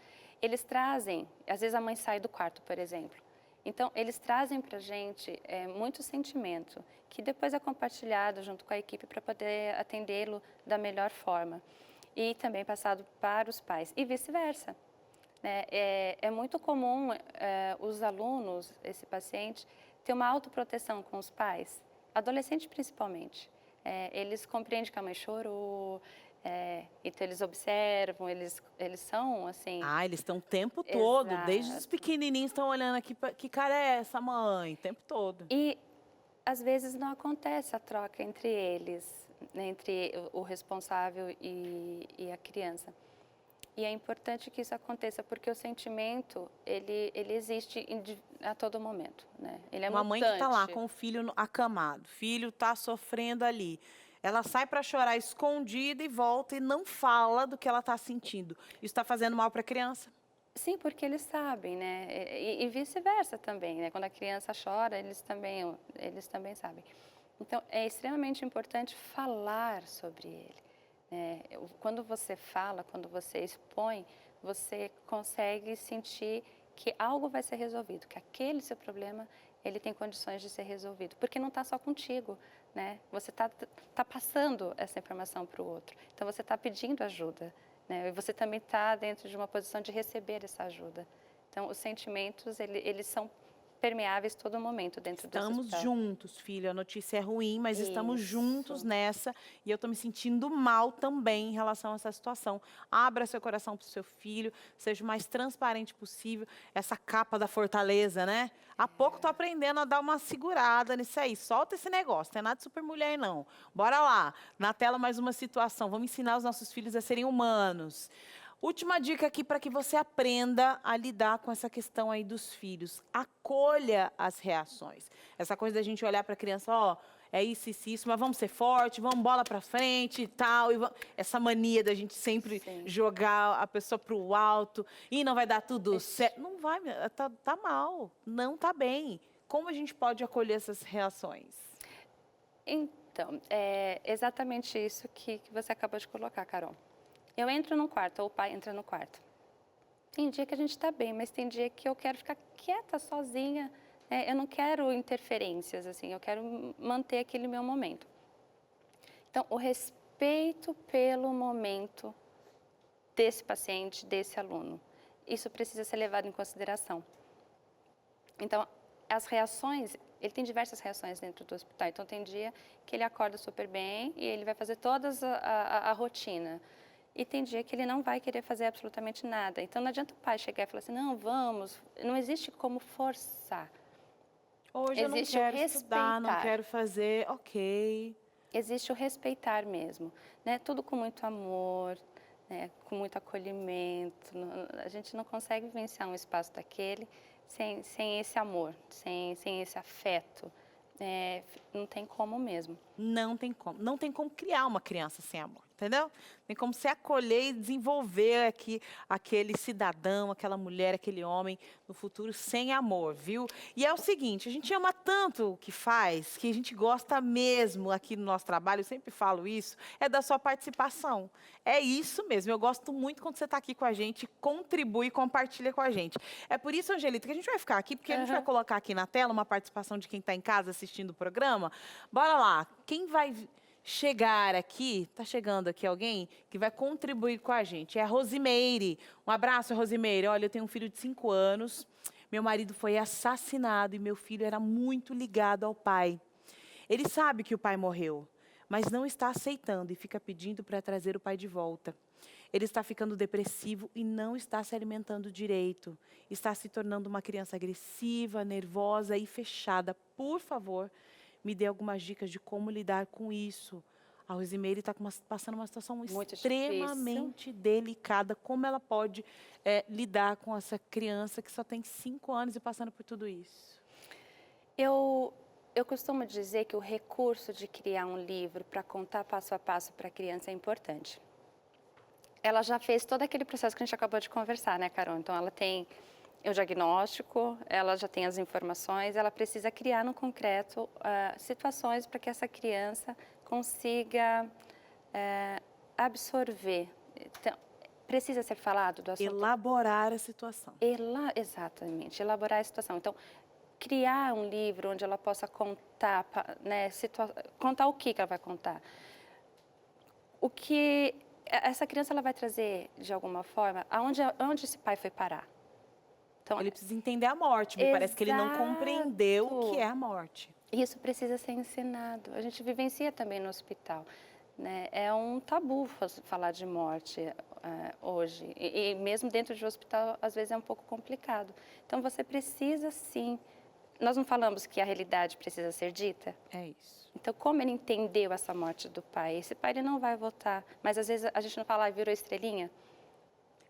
eles trazem, às vezes a mãe sai do quarto, por exemplo. Então, eles trazem para a gente muito sentimento, que depois é compartilhado junto com a equipe para poder atendê-lo da melhor forma. E também passado para os pais, e vice-versa. Né? É muito comum os alunos, esse paciente, ter uma autoproteção com os pais, adolescente principalmente. Eles compreendem que a mãe chorou, então eles observam, eles são assim... eles estão o tempo todo, desde os pequenininhos estão olhando aqui, que cara é essa mãe, o tempo todo. E às vezes não acontece a troca entre eles, entre o responsável e a criança. E é importante que isso aconteça, porque o sentimento, ele existe a todo momento, né? Ele é uma mutante. Mãe que está lá com o filho acamado, o filho está sofrendo ali. Ela sai para chorar escondida e volta e não fala do que ela está sentindo. Isso está fazendo mal para a criança? Sim, porque eles sabem, né? E vice-versa também, né? Quando a criança chora, eles também sabem. Então, é extremamente importante falar sobre ele, né? Quando você fala, quando você expõe, você consegue sentir que algo vai ser resolvido, que aquele seu problema, ele tem condições de ser resolvido. Porque não está só contigo, né? Você tá passando essa informação para o outro. Então, você está pedindo ajuda, né? E você também está dentro de uma posição de receber essa ajuda. Então, os sentimentos, eles são permeáveis todo momento dentro do hospital. Estamos juntos, filho. A notícia é ruim, mas estamos Isso. juntos nessa. E eu estou me sentindo mal também em relação a essa situação. Abra seu coração para o seu filho, seja o mais transparente possível. Essa capa da fortaleza, né? Há pouco estou aprendendo a dar uma segurada nisso aí. Solta esse negócio, não é nada de super mulher, não. Bora lá. Na tela, mais uma situação. Vamos ensinar os nossos filhos a serem humanos. Última dica aqui para que você aprenda a lidar com essa questão aí dos filhos. Acolha as reações. Essa coisa da gente olhar para a criança, ó, é isso, mas vamos ser forte, vamos bola para frente e tal. Essa mania da gente sempre jogar a pessoa para o alto e não vai dar tudo certo. Não vai, tá mal, não tá bem. Como a gente pode acolher essas reações? Então, é exatamente isso que você acabou de colocar, Carol. Eu entro no quarto, ou o pai entra no quarto. Tem dia que a gente está bem, mas tem dia que eu quero ficar quieta, sozinha. Eu não quero interferências, assim, eu quero manter aquele meu momento. Então, o respeito pelo momento desse paciente, desse aluno, isso precisa ser levado em consideração. Então, as reações, ele tem diversas reações dentro do hospital. Então, tem dia que ele acorda super bem e ele vai fazer toda a rotina. E tem dia que ele não vai querer fazer absolutamente nada. Então, não adianta o pai chegar e falar assim, não, vamos. Não existe como forçar. Hoje eu não quero estudar, não quero fazer, ok. Existe o respeitar mesmo, né? Tudo com muito amor, né? Com muito acolhimento. A gente não consegue vivenciar um espaço daquele sem esse amor, sem esse afeto. Não tem como mesmo. Não tem como. Não tem como criar uma criança sem amor, entendeu? Tem como se acolher e desenvolver aqui aquele cidadão, aquela mulher, aquele homem no futuro sem amor, viu? E é o seguinte, a gente ama tanto o que faz, que a gente gosta mesmo aqui no nosso trabalho, eu sempre falo isso, é da sua participação. É isso mesmo, eu gosto muito quando você está aqui com a gente, contribui e compartilha com a gente. É por isso, Angelita, que a gente vai ficar aqui, porque a gente vai colocar aqui na tela uma participação de quem está em casa assistindo o programa. Bora lá, quem vai chegar aqui, tá chegando aqui alguém que vai contribuir com a gente, é a Rosimeire. Um abraço, Rosimeire. Olha, eu tenho um filho de 5 anos, meu marido foi assassinado e meu filho era muito ligado ao pai. Ele sabe que o pai morreu, mas não está aceitando e fica pedindo para trazer o pai de volta. Ele está ficando depressivo e não está se alimentando direito. Está se tornando uma criança agressiva, nervosa e fechada. Por favor, me dê algumas dicas de como lidar com isso. A Rosimeire está passando uma situação muito extremamente delicada. Como ela pode lidar com essa criança que só tem 5 anos e passando por tudo isso? Eu costumo dizer que o recurso de criar um livro para contar passo a passo para a criança é importante. Ela já fez todo aquele processo que a gente acabou de conversar, né, Carol? Então, ela tem o diagnóstico, ela já tem as informações, ela precisa criar no concreto situações para que essa criança consiga absorver. Então, precisa ser falado do assunto. Elaborar a situação. Exatamente, elaborar a situação. Então, criar um livro onde ela possa contar, né, contar o que ela vai contar. O que essa criança ela vai trazer, de alguma forma, onde esse pai foi parar. Então, ele precisa entender a morte, me parece que ele não compreendeu o que é a morte. Isso precisa ser ensinado. A gente vivencia também no hospital, né? É um tabu falar de morte hoje. E mesmo dentro de um hospital, às vezes é um pouco complicado. Então, você precisa sim. Nós não falamos que a realidade precisa ser dita? É isso. Então, como ele entendeu essa morte do pai? Esse pai ele não vai voltar. Mas, às vezes, a gente não fala, virou estrelinha?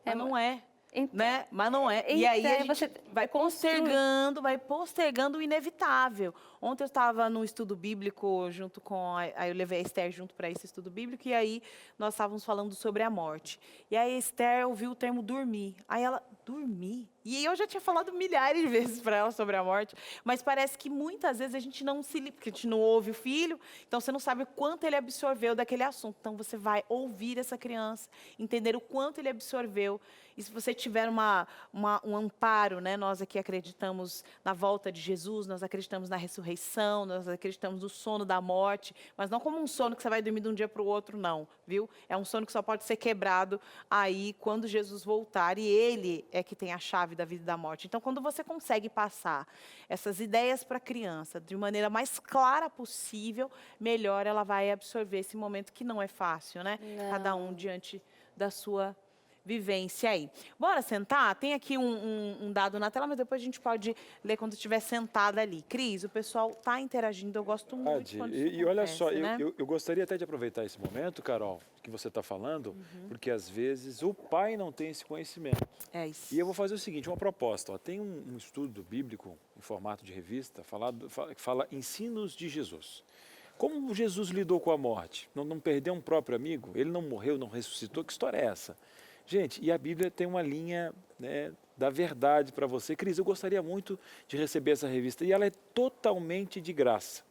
Mas não é. Então, né? Mas não é. E aí a então, gente você vai postergando o inevitável. Ontem eu estava no estudo bíblico junto com aí eu levei a Esther junto para esse estudo bíblico e aí nós estávamos falando sobre a morte. E aí a Esther ouviu o termo dormir. Aí ela, dormir? E eu já tinha falado milhares de vezes para ela sobre a morte, mas parece que muitas vezes a gente não se liga, porque a gente não ouve o filho, então você não sabe o quanto ele absorveu daquele assunto. Então você vai ouvir essa criança, entender o quanto ele absorveu. E se você tiver um amparo, né? Nós aqui acreditamos na volta de Jesus, nós acreditamos na ressurreição, nós acreditamos no sono da morte, mas não como um sono que você vai dormir de um dia para o outro, não, viu? É um sono que só pode ser quebrado aí quando Jesus voltar, e Ele é que tem a chave da vida e da morte. Então, quando você consegue passar essas ideias para a criança de maneira mais clara possível, melhor ela vai absorver esse momento que não é fácil, né? Cada um diante da sua vivência aí. Bora sentar? Tem aqui um dado na tela, mas depois a gente pode ler quando estiver sentada ali. Cris, o pessoal está interagindo, eu gosto muito quando isso E olha acontece, só, né? eu gostaria até de aproveitar esse momento, Carol, que você está falando, porque às vezes o pai não tem esse conhecimento. É isso. E eu vou fazer o seguinte, uma proposta. Ó, tem um estudo bíblico em formato de revista que fala ensinos de Jesus. Como Jesus lidou com a morte? Não perdeu um próprio amigo? Ele não morreu, não ressuscitou? Que história é essa? Gente, e a Bíblia tem uma linha, né, da verdade para você. Cris, eu gostaria muito de receber essa revista. E ela é totalmente de graça.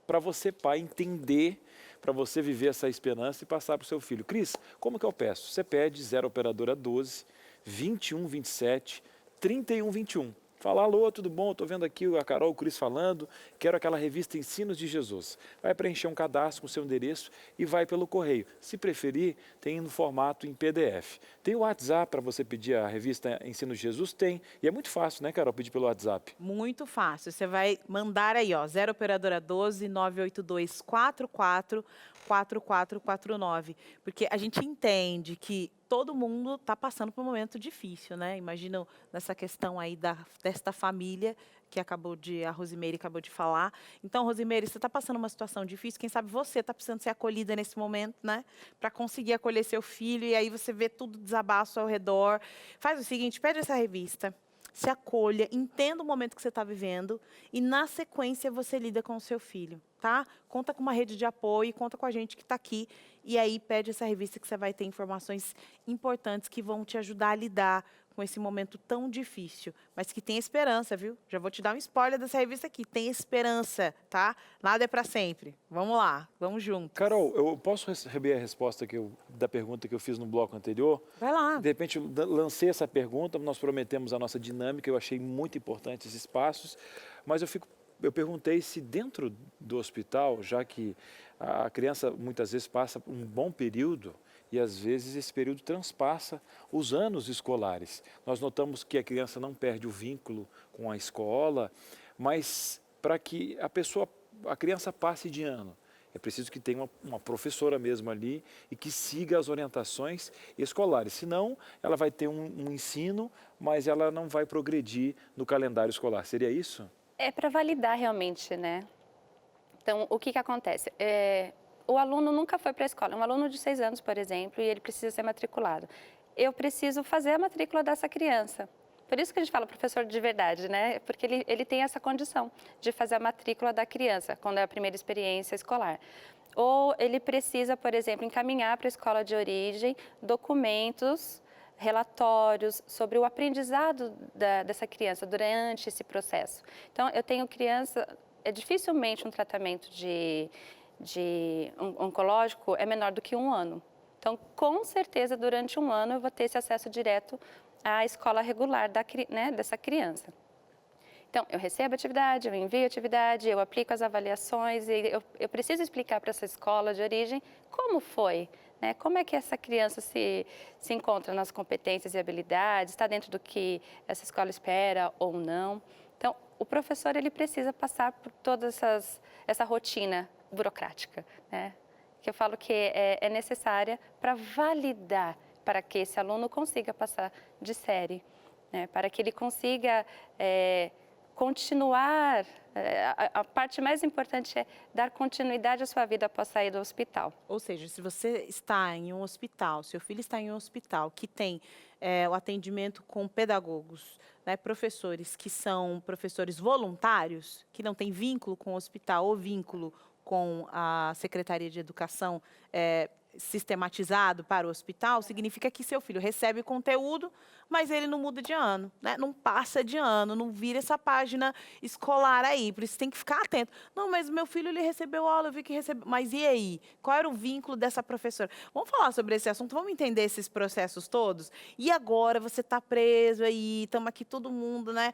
Para você, pai, entender, para você viver essa esperança e passar para o seu filho. Cris, como que eu peço? Você pede 0 operadora 12 21 27 31 21. Fala, alô, tudo bom? Estou vendo aqui a Carol, o Cris falando, quero aquela revista Ensinos de Jesus. Vai preencher um cadastro com o seu endereço e vai pelo correio. Se preferir, tem no formato em PDF. Tem o WhatsApp para você pedir a revista Ensinos de Jesus? Tem. E é muito fácil, né, Carol, pedir pelo WhatsApp? Muito fácil. Você vai mandar aí, ó, 0 operadora 12 982 44 4449. Porque a gente entende que todo mundo está passando por um momento difícil, né? Imagina nessa questão aí desta família que a Rosimeire acabou de falar. Então, Rosimeire, você está passando uma situação difícil, quem sabe você está precisando ser acolhida nesse momento, né? Para conseguir acolher seu filho, e aí você vê tudo desabaço ao redor. Faz o seguinte, pede essa revista, se acolha, entenda o momento que você está vivendo e, na sequência, você lida com o seu filho, tá? Conta com uma rede de apoio, conta com a gente que está aqui. E aí, pede essa revista que você vai ter informações importantes que vão te ajudar a lidar com esse momento tão difícil, mas que tem esperança, viu? Já vou te dar um spoiler dessa revista aqui. Tem esperança, tá? Nada é para sempre. Vamos lá, vamos juntos. Carol, eu posso receber a resposta da pergunta que eu fiz no bloco anterior? Vai lá. De repente, eu lancei essa pergunta, nós prometemos a nossa dinâmica, eu achei muito importante esses passos, mas eu perguntei se dentro do hospital, já que a criança muitas vezes passa um bom período, e às vezes esse período transpassa os anos escolares. Nós notamos que a criança não perde o vínculo com a escola, mas para que a criança passe de ano, é preciso que tenha uma professora mesmo ali e que siga as orientações escolares. Senão, ela vai ter um ensino, mas ela não vai progredir no calendário escolar. Seria isso? É para validar realmente, né? Então, o que acontece? O aluno nunca foi para a escola. Um aluno de 6 anos, por exemplo, e ele precisa ser matriculado. Eu preciso fazer a matrícula dessa criança. Por isso que a gente fala professor de verdade, né? Porque ele tem essa condição de fazer a matrícula da criança, quando é a primeira experiência escolar. Ou ele precisa, por exemplo, encaminhar para a escola de origem documentos, relatórios sobre o aprendizado dessa criança durante esse processo. Então, eu tenho criança... dificilmente um tratamento oncológico é menor do que 1 ano. Então, com certeza, durante 1 ano, eu vou ter esse acesso direto à escola regular dessa criança. Então, eu recebo a atividade, eu envio a atividade, eu aplico as avaliações, e eu preciso explicar para essa escola de origem como foi, né? Como é que essa criança se encontra nas competências e habilidades, está dentro do que essa escola espera ou não. Então, o professor ele precisa passar por toda essa rotina burocrática, né? Que eu falo que é necessária para validar, para que esse aluno consiga passar de série, né? Para que ele consiga continuar, a parte mais importante é dar continuidade à sua vida após sair do hospital. Ou seja, se você está em um hospital, seu filho está em um hospital que tem o atendimento com pedagogos, né, professores que são professores voluntários, que não têm vínculo com o hospital ou vínculo com a Secretaria de Educação sistematizado para o hospital, significa que seu filho recebe conteúdo, mas ele não muda de ano, né? Não passa de ano, não vira essa página escolar aí, por isso tem que ficar atento. Não, mas meu filho ele recebeu aula, eu vi que recebeu, mas e aí? Qual era o vínculo dessa professora? Vamos falar sobre esse assunto, vamos entender esses processos todos? E agora você está preso aí, estamos aqui todo mundo, né,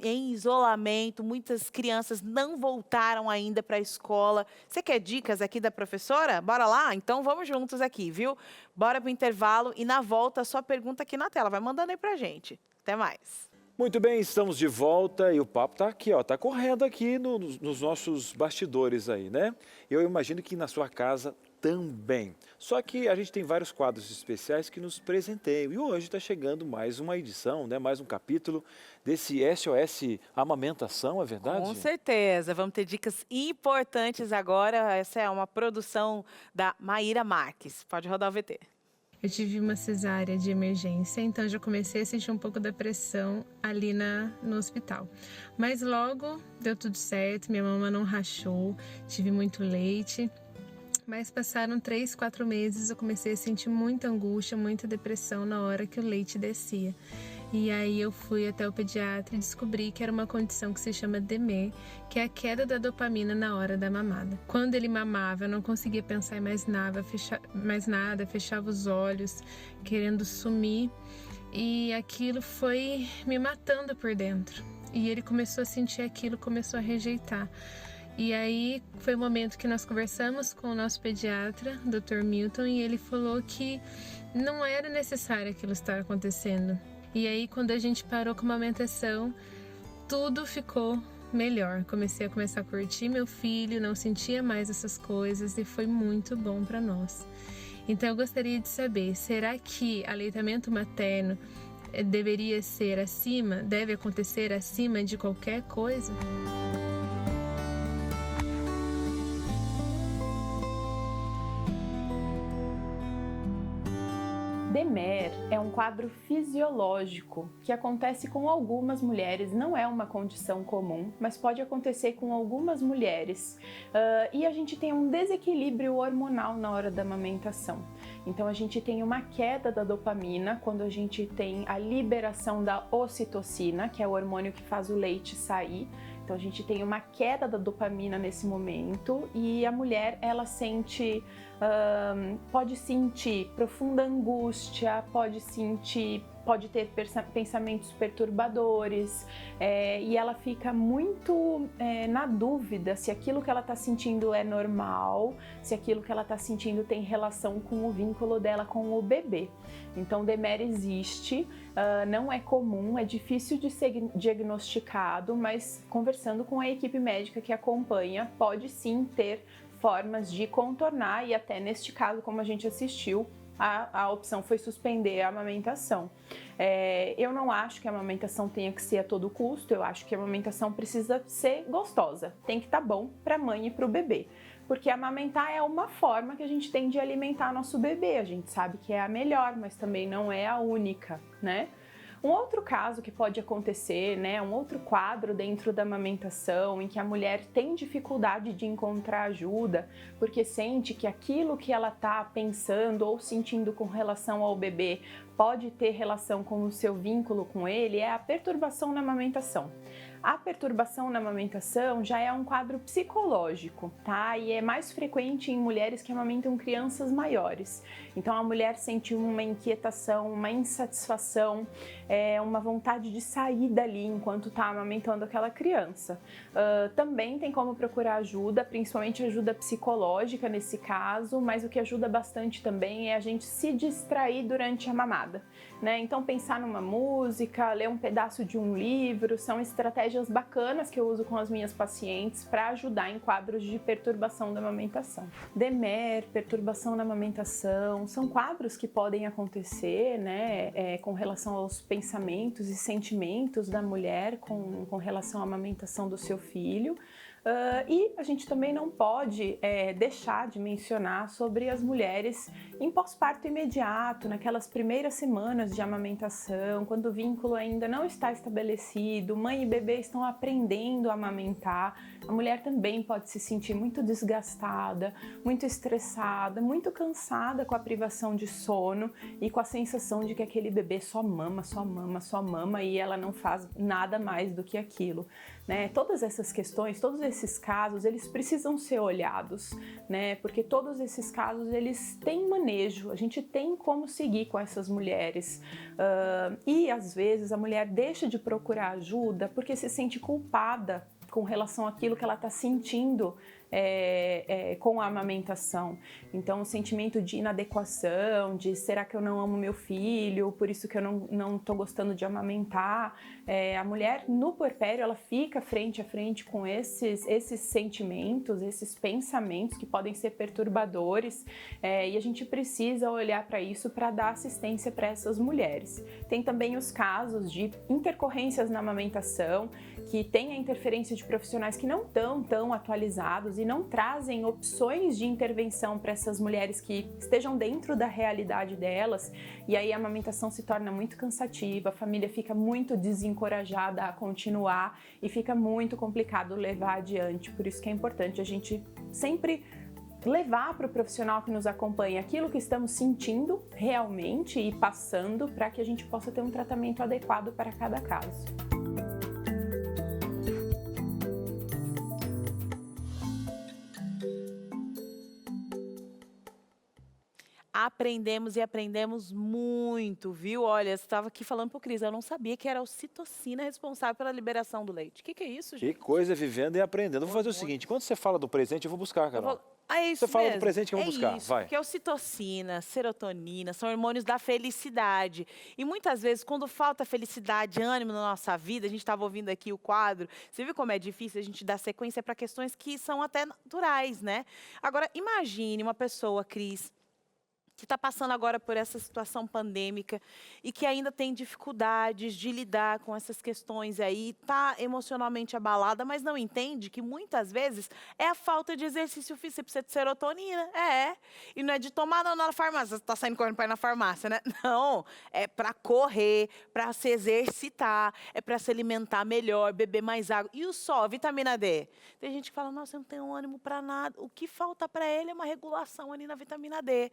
em isolamento, muitas crianças não voltaram ainda para a escola. Você quer dicas aqui da professora? Bora lá? Então vamos juntos aqui, viu? Bora para o intervalo e na volta só pergunta aqui na tela. Vai mandando aí pra gente. Até mais. Muito bem, estamos de volta e o papo tá aqui, ó, tá correndo aqui nos nossos bastidores aí, né? Eu imagino que na sua casa também. Só que a gente tem vários quadros especiais que nos presenteiam. E hoje está chegando mais uma edição, né? Mais um capítulo desse SOS Amamentação, é verdade? Com certeza. Vamos ter dicas importantes agora. Essa é uma produção da Maíra Marques. Pode rodar o VT. Eu tive uma cesárea de emergência, então já comecei a sentir um pouco da pressão ali no hospital. Mas logo deu tudo certo, minha mama não rachou, tive muito leite. Mas passaram 3, 4 meses, eu comecei a sentir muita angústia, muita depressão na hora que o leite descia. E aí eu fui até o pediatra e descobri que era uma condição que se chama DMER, que é a queda da dopamina na hora da mamada. Quando ele mamava, eu não conseguia pensar em mais nada, fechava os olhos, querendo sumir. E aquilo foi me matando por dentro. E ele começou a sentir aquilo, começou a rejeitar. E aí foi o momento que nós conversamos com o nosso pediatra, Dr. Milton, e ele falou que não era necessário aquilo estar acontecendo. E aí quando a gente parou com a amamentação, tudo ficou melhor. Comecei a curtir meu filho, não sentia mais essas coisas e foi muito bom para nós. Então eu gostaria de saber, será que aleitamento materno deve acontecer acima de qualquer coisa? DMER é um quadro fisiológico que acontece com algumas mulheres, não é uma condição comum, mas pode acontecer com algumas mulheres. E a gente tem um desequilíbrio hormonal na hora da amamentação. Então a gente tem uma queda da dopamina quando a gente tem a liberação da ocitocina, que é o hormônio que faz o leite sair. Então a gente tem uma queda da dopamina nesse momento e a mulher ela pode sentir profunda angústia, pode ter pensamentos perturbadores e ela fica muito na dúvida se aquilo que ela está sentindo é normal, se aquilo que ela está sentindo tem relação com o vínculo dela com o bebê. Então, DMER existe, não é comum, é difícil de ser diagnosticado, mas conversando com a equipe médica que acompanha, pode sim ter formas de contornar e até neste caso, como a gente assistiu, a opção foi suspender a amamentação. Eu não acho que a amamentação tenha que ser a todo custo, eu acho que a amamentação precisa ser gostosa, tem que estar bom para a mãe e para o bebê. Porque amamentar é uma forma que a gente tem de alimentar nosso bebê, a gente sabe que é a melhor, mas também não é a única, né? Um outro caso que pode acontecer, né, um outro quadro dentro da amamentação em que a mulher tem dificuldade de encontrar ajuda porque sente que aquilo que ela está pensando ou sentindo com relação ao bebê pode ter relação com o seu vínculo com ele, é a perturbação na amamentação. A perturbação na amamentação já é um quadro psicológico, tá? E é mais frequente em mulheres que amamentam crianças maiores. Então a mulher sente uma inquietação, uma insatisfação, uma vontade de sair dali enquanto está amamentando aquela criança. Também tem como procurar ajuda, principalmente ajuda psicológica nesse caso, mas o que ajuda bastante também é a gente se distrair durante a mamada, né? Então pensar numa música, ler um pedaço de um livro, são estratégias estratégias bacanas que eu uso com as minhas pacientes para ajudar em quadros de perturbação da amamentação. DMER, perturbação na amamentação, são quadros que podem acontecer, né, com relação aos pensamentos e sentimentos da mulher com relação à amamentação do seu filho. E a gente também não pode deixar de mencionar sobre as mulheres em pós-parto imediato, naquelas primeiras semanas de amamentação, quando o vínculo ainda não está estabelecido, mãe e bebê estão aprendendo a amamentar. A mulher também pode se sentir muito desgastada, muito estressada, muito cansada com a privação de sono e com a sensação de que aquele bebê só mama, só mama, só mama e ela não faz nada mais do que aquilo. Né? Todas essas questões, todos esses casos, eles precisam ser olhados, né? Porque todos esses casos, eles têm manejo, a gente tem como seguir com essas mulheres. E, às vezes, a mulher deixa de procurar ajuda porque se sente culpada com relação àquilo que ela está sentindo com a amamentação. Então, o sentimento de inadequação, de será que eu não amo meu filho, por isso que eu não estou gostando de amamentar. A mulher, no puerpério, ela fica frente a frente com esses sentimentos, esses pensamentos que podem ser perturbadores, e a gente precisa olhar para isso para dar assistência para essas mulheres. Tem também os casos de intercorrências na amamentação, que tem a interferência de profissionais que não estão tão atualizados e não trazem opções de intervenção para essas mulheres que estejam dentro da realidade delas, e aí a amamentação se torna muito cansativa, a família fica muito desencorajada a continuar e fica muito complicado levar adiante. Por isso que é importante a gente sempre levar para o profissional que nos acompanha aquilo que estamos sentindo realmente e passando para que a gente possa ter um tratamento adequado para cada caso. Aprendemos e aprendemos muito, viu? Olha, você estava aqui falando pro Cris, eu não sabia que era a ocitocina responsável pela liberação do leite. O que é isso, gente? Que coisa, vivendo e aprendendo. Eu vou fazer o seguinte, quando você fala do presente, eu vou buscar, Carol. É isso você fala mesmo. do presente que eu vou buscar, isso, vai. Porque a ocitocina, serotonina, são hormônios da felicidade. E muitas vezes, quando falta felicidade, ânimo na nossa vida, a gente estava ouvindo aqui o quadro, você viu como é difícil a gente dar sequência para questões que são até naturais, né? Agora, imagine uma pessoa, Cris, que está passando agora por essa situação pandêmica e que ainda tem dificuldades de lidar com essas questões aí, está emocionalmente abalada, mas não entende que muitas vezes é a falta de exercício físico. Você precisa de serotonina, e não é de tomar não, na farmácia, você está saindo correndo para ir na farmácia, né? Não, é para correr, para se exercitar, é para se alimentar melhor, beber mais água. E o sol, a vitamina D? Tem gente que fala, nossa, eu não tenho ânimo para nada. O que falta para ele é uma regulação ali na vitamina D.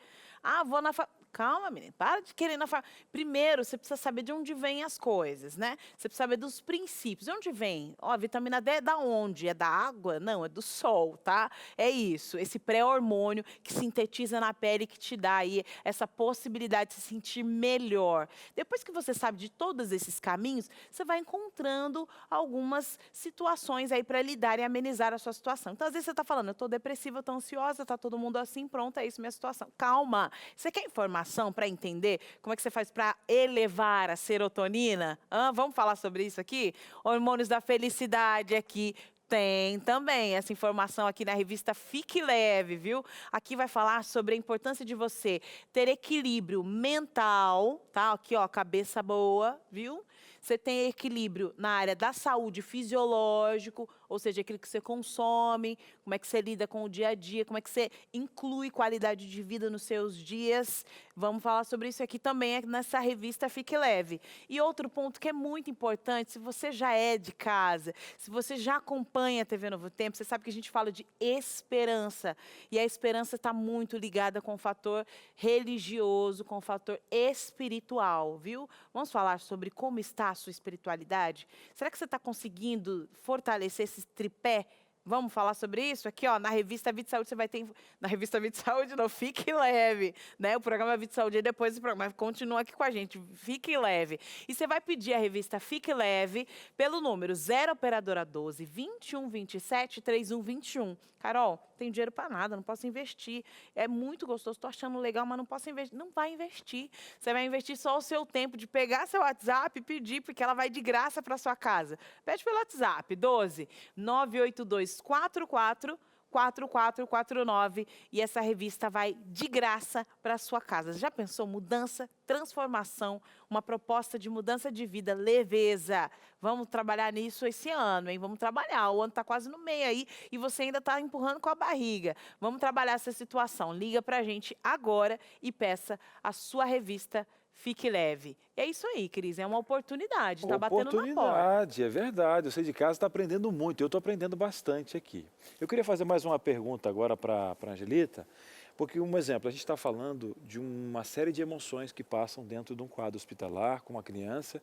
Vou na Calma, menina, para de querer ir na farmácia. Primeiro, você precisa saber de onde vêm as coisas, né? Você precisa saber dos princípios. De onde vem? A vitamina D é da onde? É da água? Não, é do sol, tá? É isso, esse pré-hormônio que sintetiza na pele, que te dá aí essa possibilidade de se sentir melhor. Depois que você sabe de todos esses caminhos, você vai encontrando algumas situações aí para lidar e amenizar a sua situação. Então, às vezes você está falando, eu estou depressiva, eu estou ansiosa, está todo mundo assim, pronto, é isso, minha situação. Calma, você quer informação para entender como é que você faz para elevar a serotonina? Vamos falar sobre isso aqui? Hormônios da felicidade aqui. Tem também essa informação aqui na revista Fique Leve, viu? Aqui vai falar sobre a importância de você ter equilíbrio mental, tá? Aqui, ó, cabeça boa, viu? Você tem equilíbrio na área da saúde fisiológico, ou seja, aquilo que você consome, como é que você lida com o dia a dia, como é que você inclui qualidade de vida nos seus dias. Vamos falar sobre isso aqui também nessa revista Fique Leve. E outro ponto que é muito importante, se você já é de casa, se você já acompanha a TV Novo Tempo, você sabe que a gente fala de esperança. E a esperança está muito ligada com o fator religioso, com o fator espiritual, viu? Vamos falar sobre como está a sua espiritualidade? Será que você está conseguindo fortalecer esse tripé? Vamos falar sobre isso? Aqui, ó, na revista Vida e Saúde, você vai ter... Na revista Vida e Saúde, não, Fique Leve, né? O programa Vida e Saúde é depois do programa, mas continua aqui com a gente, Fique Leve. E você vai pedir a revista Fique Leve pelo número 0 operadora 12 21 27 31 21. Carol, tenho dinheiro para nada, não posso investir. É muito gostoso, estou achando legal, mas não posso investir. Não vai investir. Você vai investir só o seu tempo de pegar seu WhatsApp e pedir, porque ela vai de graça para sua casa. Pede pelo WhatsApp, 12 982 44 4449 e essa revista vai de graça para sua casa. Já pensou? Mudança, transformação, uma proposta de mudança de vida, leveza. Vamos trabalhar nisso esse ano, hein? Vamos trabalhar. O ano está quase no meio aí e você ainda está empurrando com a barriga. Vamos trabalhar essa situação. Liga para a gente agora e peça a sua revista Fique Leve. É isso aí, Cris, é uma oportunidade, está batendo na porta. Oportunidade, é verdade. Você de casa está aprendendo muito, eu estou aprendendo bastante aqui. Eu queria fazer mais uma pergunta agora para a Angelita, porque, um exemplo, a gente está falando de uma série de emoções que passam dentro de um quadro hospitalar com uma criança,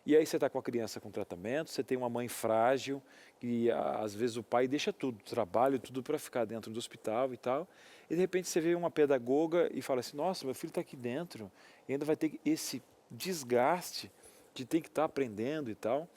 e aí você está com a criança com tratamento, você tem uma mãe frágil, e às vezes o pai deixa tudo, trabalho, tudo para ficar dentro do hospital e tal, e de repente você vê uma pedagoga e fala assim, nossa, meu filho está aqui dentro, e ainda vai ter esse desgaste de ter que estar aprendendo e tal.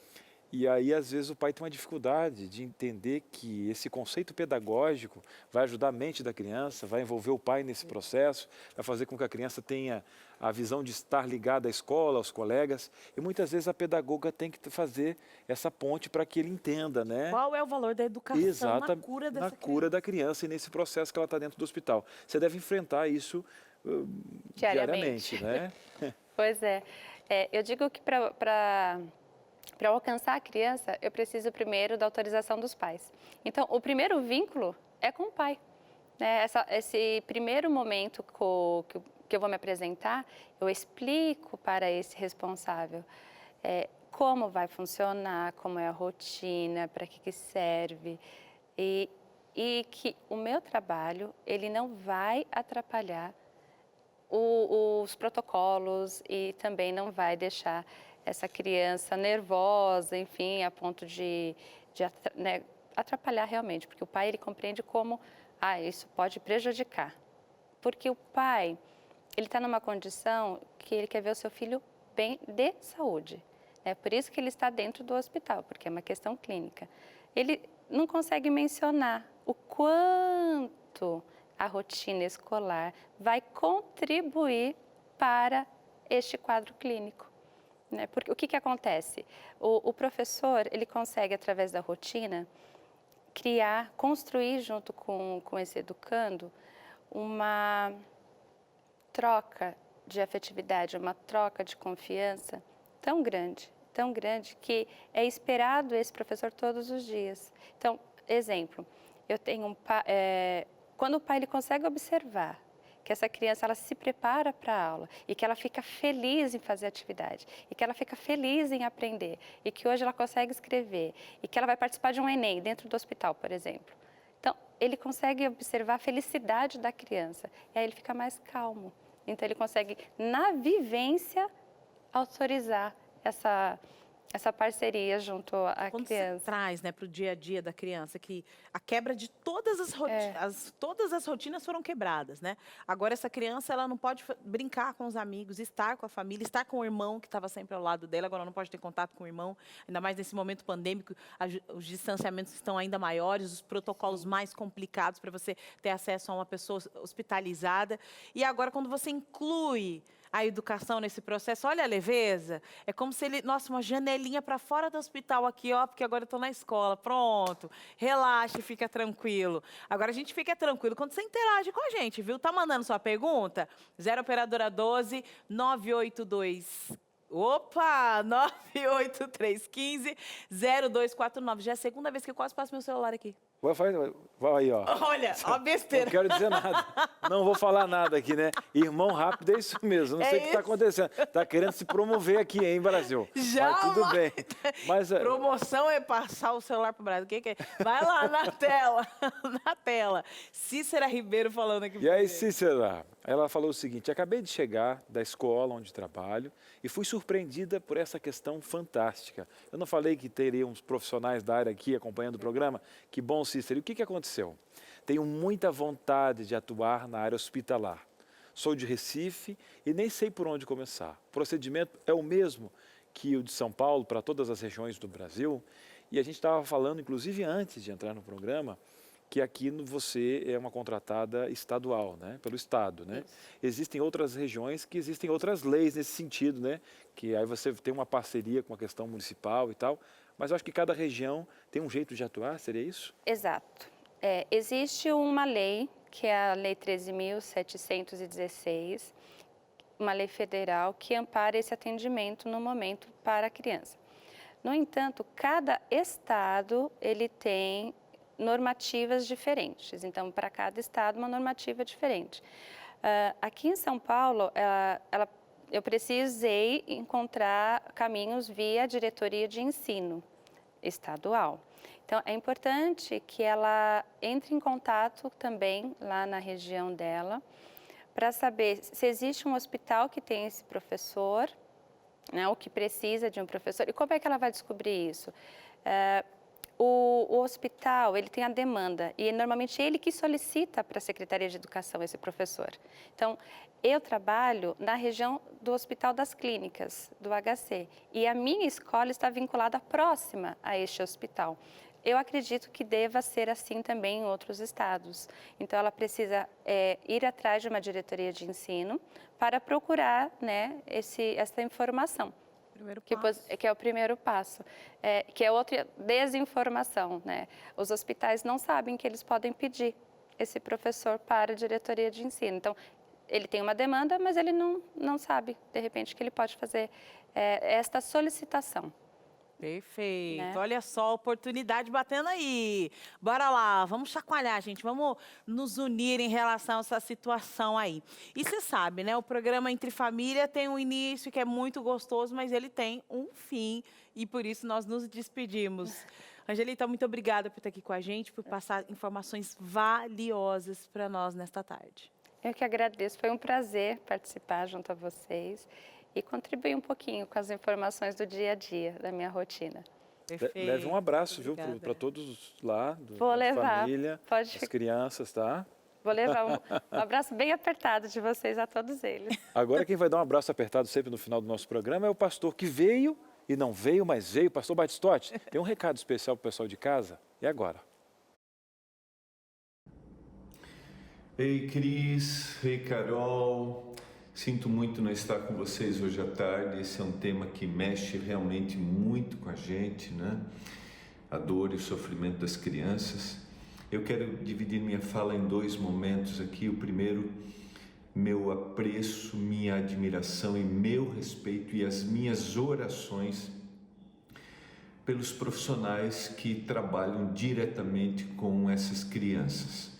E aí, às vezes, o pai tem uma dificuldade de entender que esse conceito pedagógico vai ajudar a mente da criança, vai envolver o pai nesse processo, vai fazer com que a criança tenha a visão de estar ligada à escola, aos colegas. E muitas vezes a pedagoga tem que fazer essa ponte para que ele entenda, né? Qual é o valor da educação na cura dessa criança? Na cura da criança e nesse processo que ela está dentro do hospital. Você deve enfrentar isso diariamente, né? Pois é. Eu digo que para alcançar a criança, eu preciso primeiro da autorização dos pais. Então, o primeiro vínculo é com o pai. Né? Esse primeiro momento que eu vou me apresentar, eu explico para esse responsável como vai funcionar, como é a rotina, para que serve. E que o meu trabalho, ele não vai atrapalhar os protocolos e também não vai deixar essa criança nervosa, enfim, a ponto de atrapalhar realmente, porque o pai ele compreende como, isso pode prejudicar. Porque o pai, ele está numa condição que ele quer ver o seu filho bem de saúde. É por isso que ele está dentro do hospital, porque é uma questão clínica. Ele não consegue mencionar o quanto a rotina escolar vai contribuir para este quadro clínico. Porque o que acontece? O professor, ele consegue, através da rotina, construir junto com esse educando uma troca de afetividade, uma troca de confiança tão grande que é esperado esse professor todos os dias. Então, exemplo, eu tenho quando o pai ele consegue observar que essa criança ela se prepara para a aula e que ela fica feliz em fazer atividade e que ela fica feliz em aprender e que hoje ela consegue escrever e que ela vai participar de um Enem dentro do hospital, por exemplo. Então, ele consegue observar a felicidade da criança e aí ele fica mais calmo. Então, ele consegue, na vivência, autorizar essa parceria junto à Quando criança. você traz para o dia a dia da criança que a quebra de todas as rotinas, todas as rotinas foram quebradas, né? Agora essa criança ela não pode brincar com os amigos, estar com a família, estar com o irmão que estava sempre ao lado dela, agora não pode ter contato com o irmão, ainda mais nesse momento pandêmico, os distanciamentos estão ainda maiores, os protocolos mais complicados para você ter acesso a uma pessoa hospitalizada. E agora quando você inclui a educação nesse processo, olha a leveza, é como se ele, nossa, uma janelinha para fora do hospital aqui, ó, porque agora eu estou na escola, pronto, relaxa e fica tranquilo. Agora a gente fica tranquilo quando você interage com a gente, viu? Tá mandando sua pergunta? 0 operadora 12 982 98315 0249. Já é a segunda vez que eu quase passo meu celular aqui. Vai aí, ó. Olha, ó a besteira. Não quero dizer nada. Não vou falar nada aqui, né? Irmão rápido é isso mesmo. Não sei o que está acontecendo. Está querendo se promover aqui, hein, Brasil? Já. Mas tudo bem. Mas, promoção é passar o celular pro Brasil. O que é? Vai lá na tela. Na tela. Cícera Ribeiro falando aqui. E aí, Cícera? Ela falou o seguinte: acabei de chegar da escola onde trabalho e fui surpreendida por essa questão fantástica. Eu não falei que teria uns profissionais da área aqui acompanhando o programa? Que bom, Cícera. E o que aconteceu? Tenho muita vontade de atuar na área hospitalar. Sou de Recife e nem sei por onde começar. O procedimento é o mesmo que o de São Paulo para todas as regiões do Brasil. E a gente estava falando, inclusive antes de entrar no programa, que aqui você é uma contratada estadual, né? Pelo Estado, né? Existem outras regiões que existem outras leis nesse sentido, né? Que aí você tem uma parceria com a questão municipal e tal, mas eu acho que cada região tem um jeito de atuar, seria isso? Exato. Existe uma lei, que é a Lei 13.716, uma lei federal que ampara esse atendimento no momento para a criança. No entanto, cada estado ele tem normativas diferentes. Então, para cada estado, uma normativa diferente. Aqui em São Paulo, eu precisei encontrar caminhos via diretoria de ensino estadual. Então, é importante que ela entre em contato também lá na região dela, para saber se existe um hospital que tem esse professor, né, ou que precisa de um professor. E como é que ela vai descobrir isso? O hospital, ele tem a demanda e normalmente ele que solicita para a Secretaria de Educação esse professor. Então, eu trabalho na região do Hospital das Clínicas, do HC, e a minha escola está vinculada próxima a este hospital. Eu acredito que deva ser assim também em outros estados. Então, ela precisa ir atrás de uma diretoria de ensino para procurar, né, essa informação. Que é o primeiro passo, que é outra desinformação, né? Os hospitais não sabem que eles podem pedir esse professor para a diretoria de ensino. Então, ele tem uma demanda, mas ele não sabe, de repente, que ele pode fazer esta solicitação. Perfeito. Né? Olha só a oportunidade batendo aí. Bora lá, vamos chacoalhar, gente. Vamos nos unir em relação a essa situação aí. E você sabe, né? O programa Entre Família tem um início que é muito gostoso, mas ele tem um fim. E por isso nós nos despedimos. Angelita, muito obrigada por estar aqui com a gente, por passar informações valiosas para nós nesta tarde. Eu que agradeço. Foi um prazer participar junto a vocês e contribuir um pouquinho com as informações do dia a dia, da minha rotina. Perfeito. Leve um abraço, viu, para todos lá, Vou levar. Família, as crianças, tá? Vou levar um abraço bem apertado de vocês a todos eles. Agora quem vai dar um abraço apertado sempre no final do nosso programa é o pastor que veio e não veio, mas veio, pastor Batistotti. Tem um recado especial para o pessoal de casa. E agora? Ei, Cris, ei, Carol. Sinto muito não estar com vocês hoje à tarde. Esse é um tema que mexe realmente muito com a gente, né? A dor e o sofrimento das crianças. Eu quero dividir minha fala em dois momentos aqui. O primeiro, meu apreço, minha admiração e meu respeito e as minhas orações pelos profissionais que trabalham diretamente com essas crianças.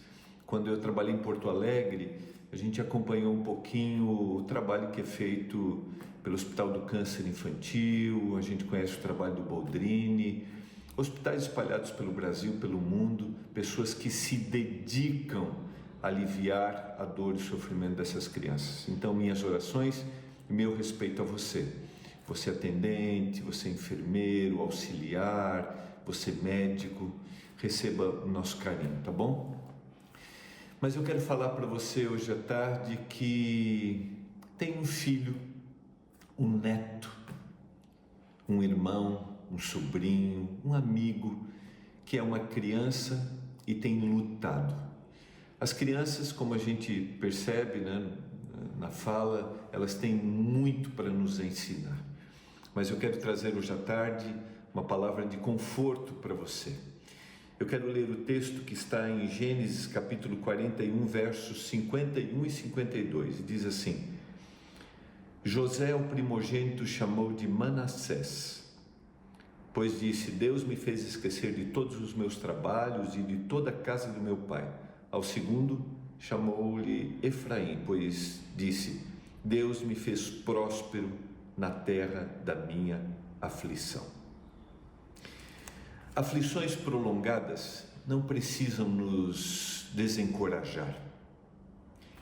Quando eu trabalhei em Porto Alegre, a gente acompanhou um pouquinho o trabalho que é feito pelo Hospital do Câncer Infantil, a gente conhece o trabalho do Boldrini, hospitais espalhados pelo Brasil, pelo mundo, pessoas que se dedicam a aliviar a dor e o sofrimento dessas crianças. Então, minhas orações e meu respeito a você. Você atendente, você enfermeiro, auxiliar, você médico, receba o nosso carinho, tá bom? Mas eu quero falar para você hoje à tarde que tem um filho, um neto, um irmão, um sobrinho, um amigo, que é uma criança e tem lutado. As crianças, como a gente percebe, né, na fala, elas têm muito para nos ensinar. Mas eu quero trazer hoje à tarde uma palavra de conforto para você. Eu quero ler o texto que está em Gênesis capítulo 41, versos 51 e 52. Diz assim: José, o primogênito, chamou de Manassés, pois disse: Deus me fez esquecer de todos os meus trabalhos e de toda a casa do meu pai. Ao segundo, chamou-lhe Efraim, pois disse: Deus me fez próspero na terra da minha aflição. Aflições prolongadas não precisam nos desencorajar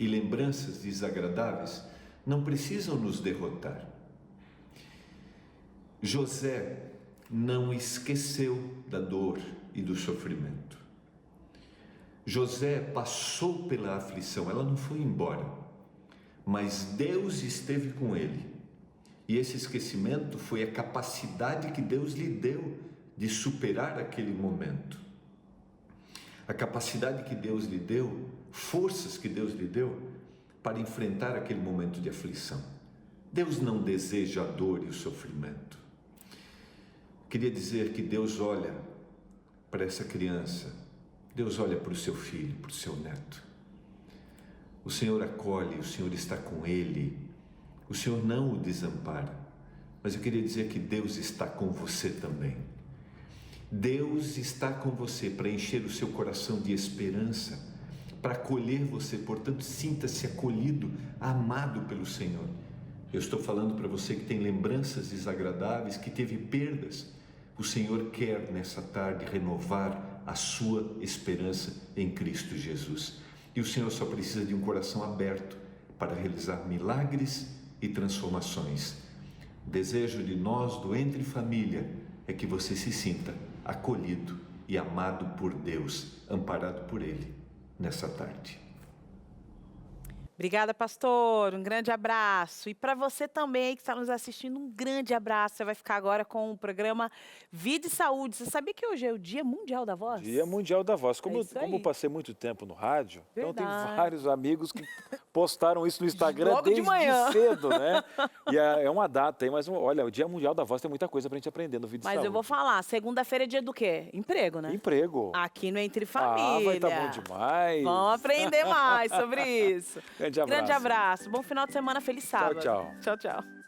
e lembranças desagradáveis não precisam nos derrotar. José não esqueceu da dor e do sofrimento. José passou pela aflição, ela não foi embora, mas Deus esteve com ele. E esse esquecimento foi a capacidade que Deus lhe deu de superar aquele momento. a capacidade que Deus lhe deu, forças que Deus lhe deu para enfrentar aquele momento de aflição. Deus não deseja a dor e o sofrimento. Queria dizer que Deus olha para essa criança, Deus olha para o seu filho, para o seu neto. O Senhor acolhe, o Senhor está com ele, o Senhor não o desampara. Mas eu queria dizer que Deus está com você também. Deus está com você para encher o seu coração de esperança, para acolher você. Portanto, sinta-se acolhido, amado pelo Senhor. Eu estou falando para você que tem lembranças desagradáveis, que teve perdas. O Senhor quer nessa tarde renovar a sua esperança em Cristo Jesus. E o Senhor só precisa de um coração aberto para realizar milagres e transformações. O desejo de nós, do Entre Família, é que você se sinta acolhido e amado por Deus, amparado por Ele nessa tarde. Obrigada, pastor. Um grande abraço. E para você também que está nos assistindo, um grande abraço. Você vai ficar agora com o programa Vida e Saúde. Você sabia que hoje é o Dia Mundial da Voz? Dia Mundial da Voz. Como eu passei muito tempo no rádio, então tem vários amigos que postaram isso no Instagram Logo desde de manhã. cedo, né? E é uma data aí, mas olha, o Dia Mundial da Voz tem muita coisa pra gente aprender no Vida e Saúde. Mas eu vou falar, segunda-feira é dia do quê? Emprego, né? Emprego. Aqui no Entre Família. Vai estar bom demais. Vamos aprender mais sobre isso. Grande abraço. Grande abraço. Bom final de semana, feliz sábado. Tchau, tchau. Tchau, tchau.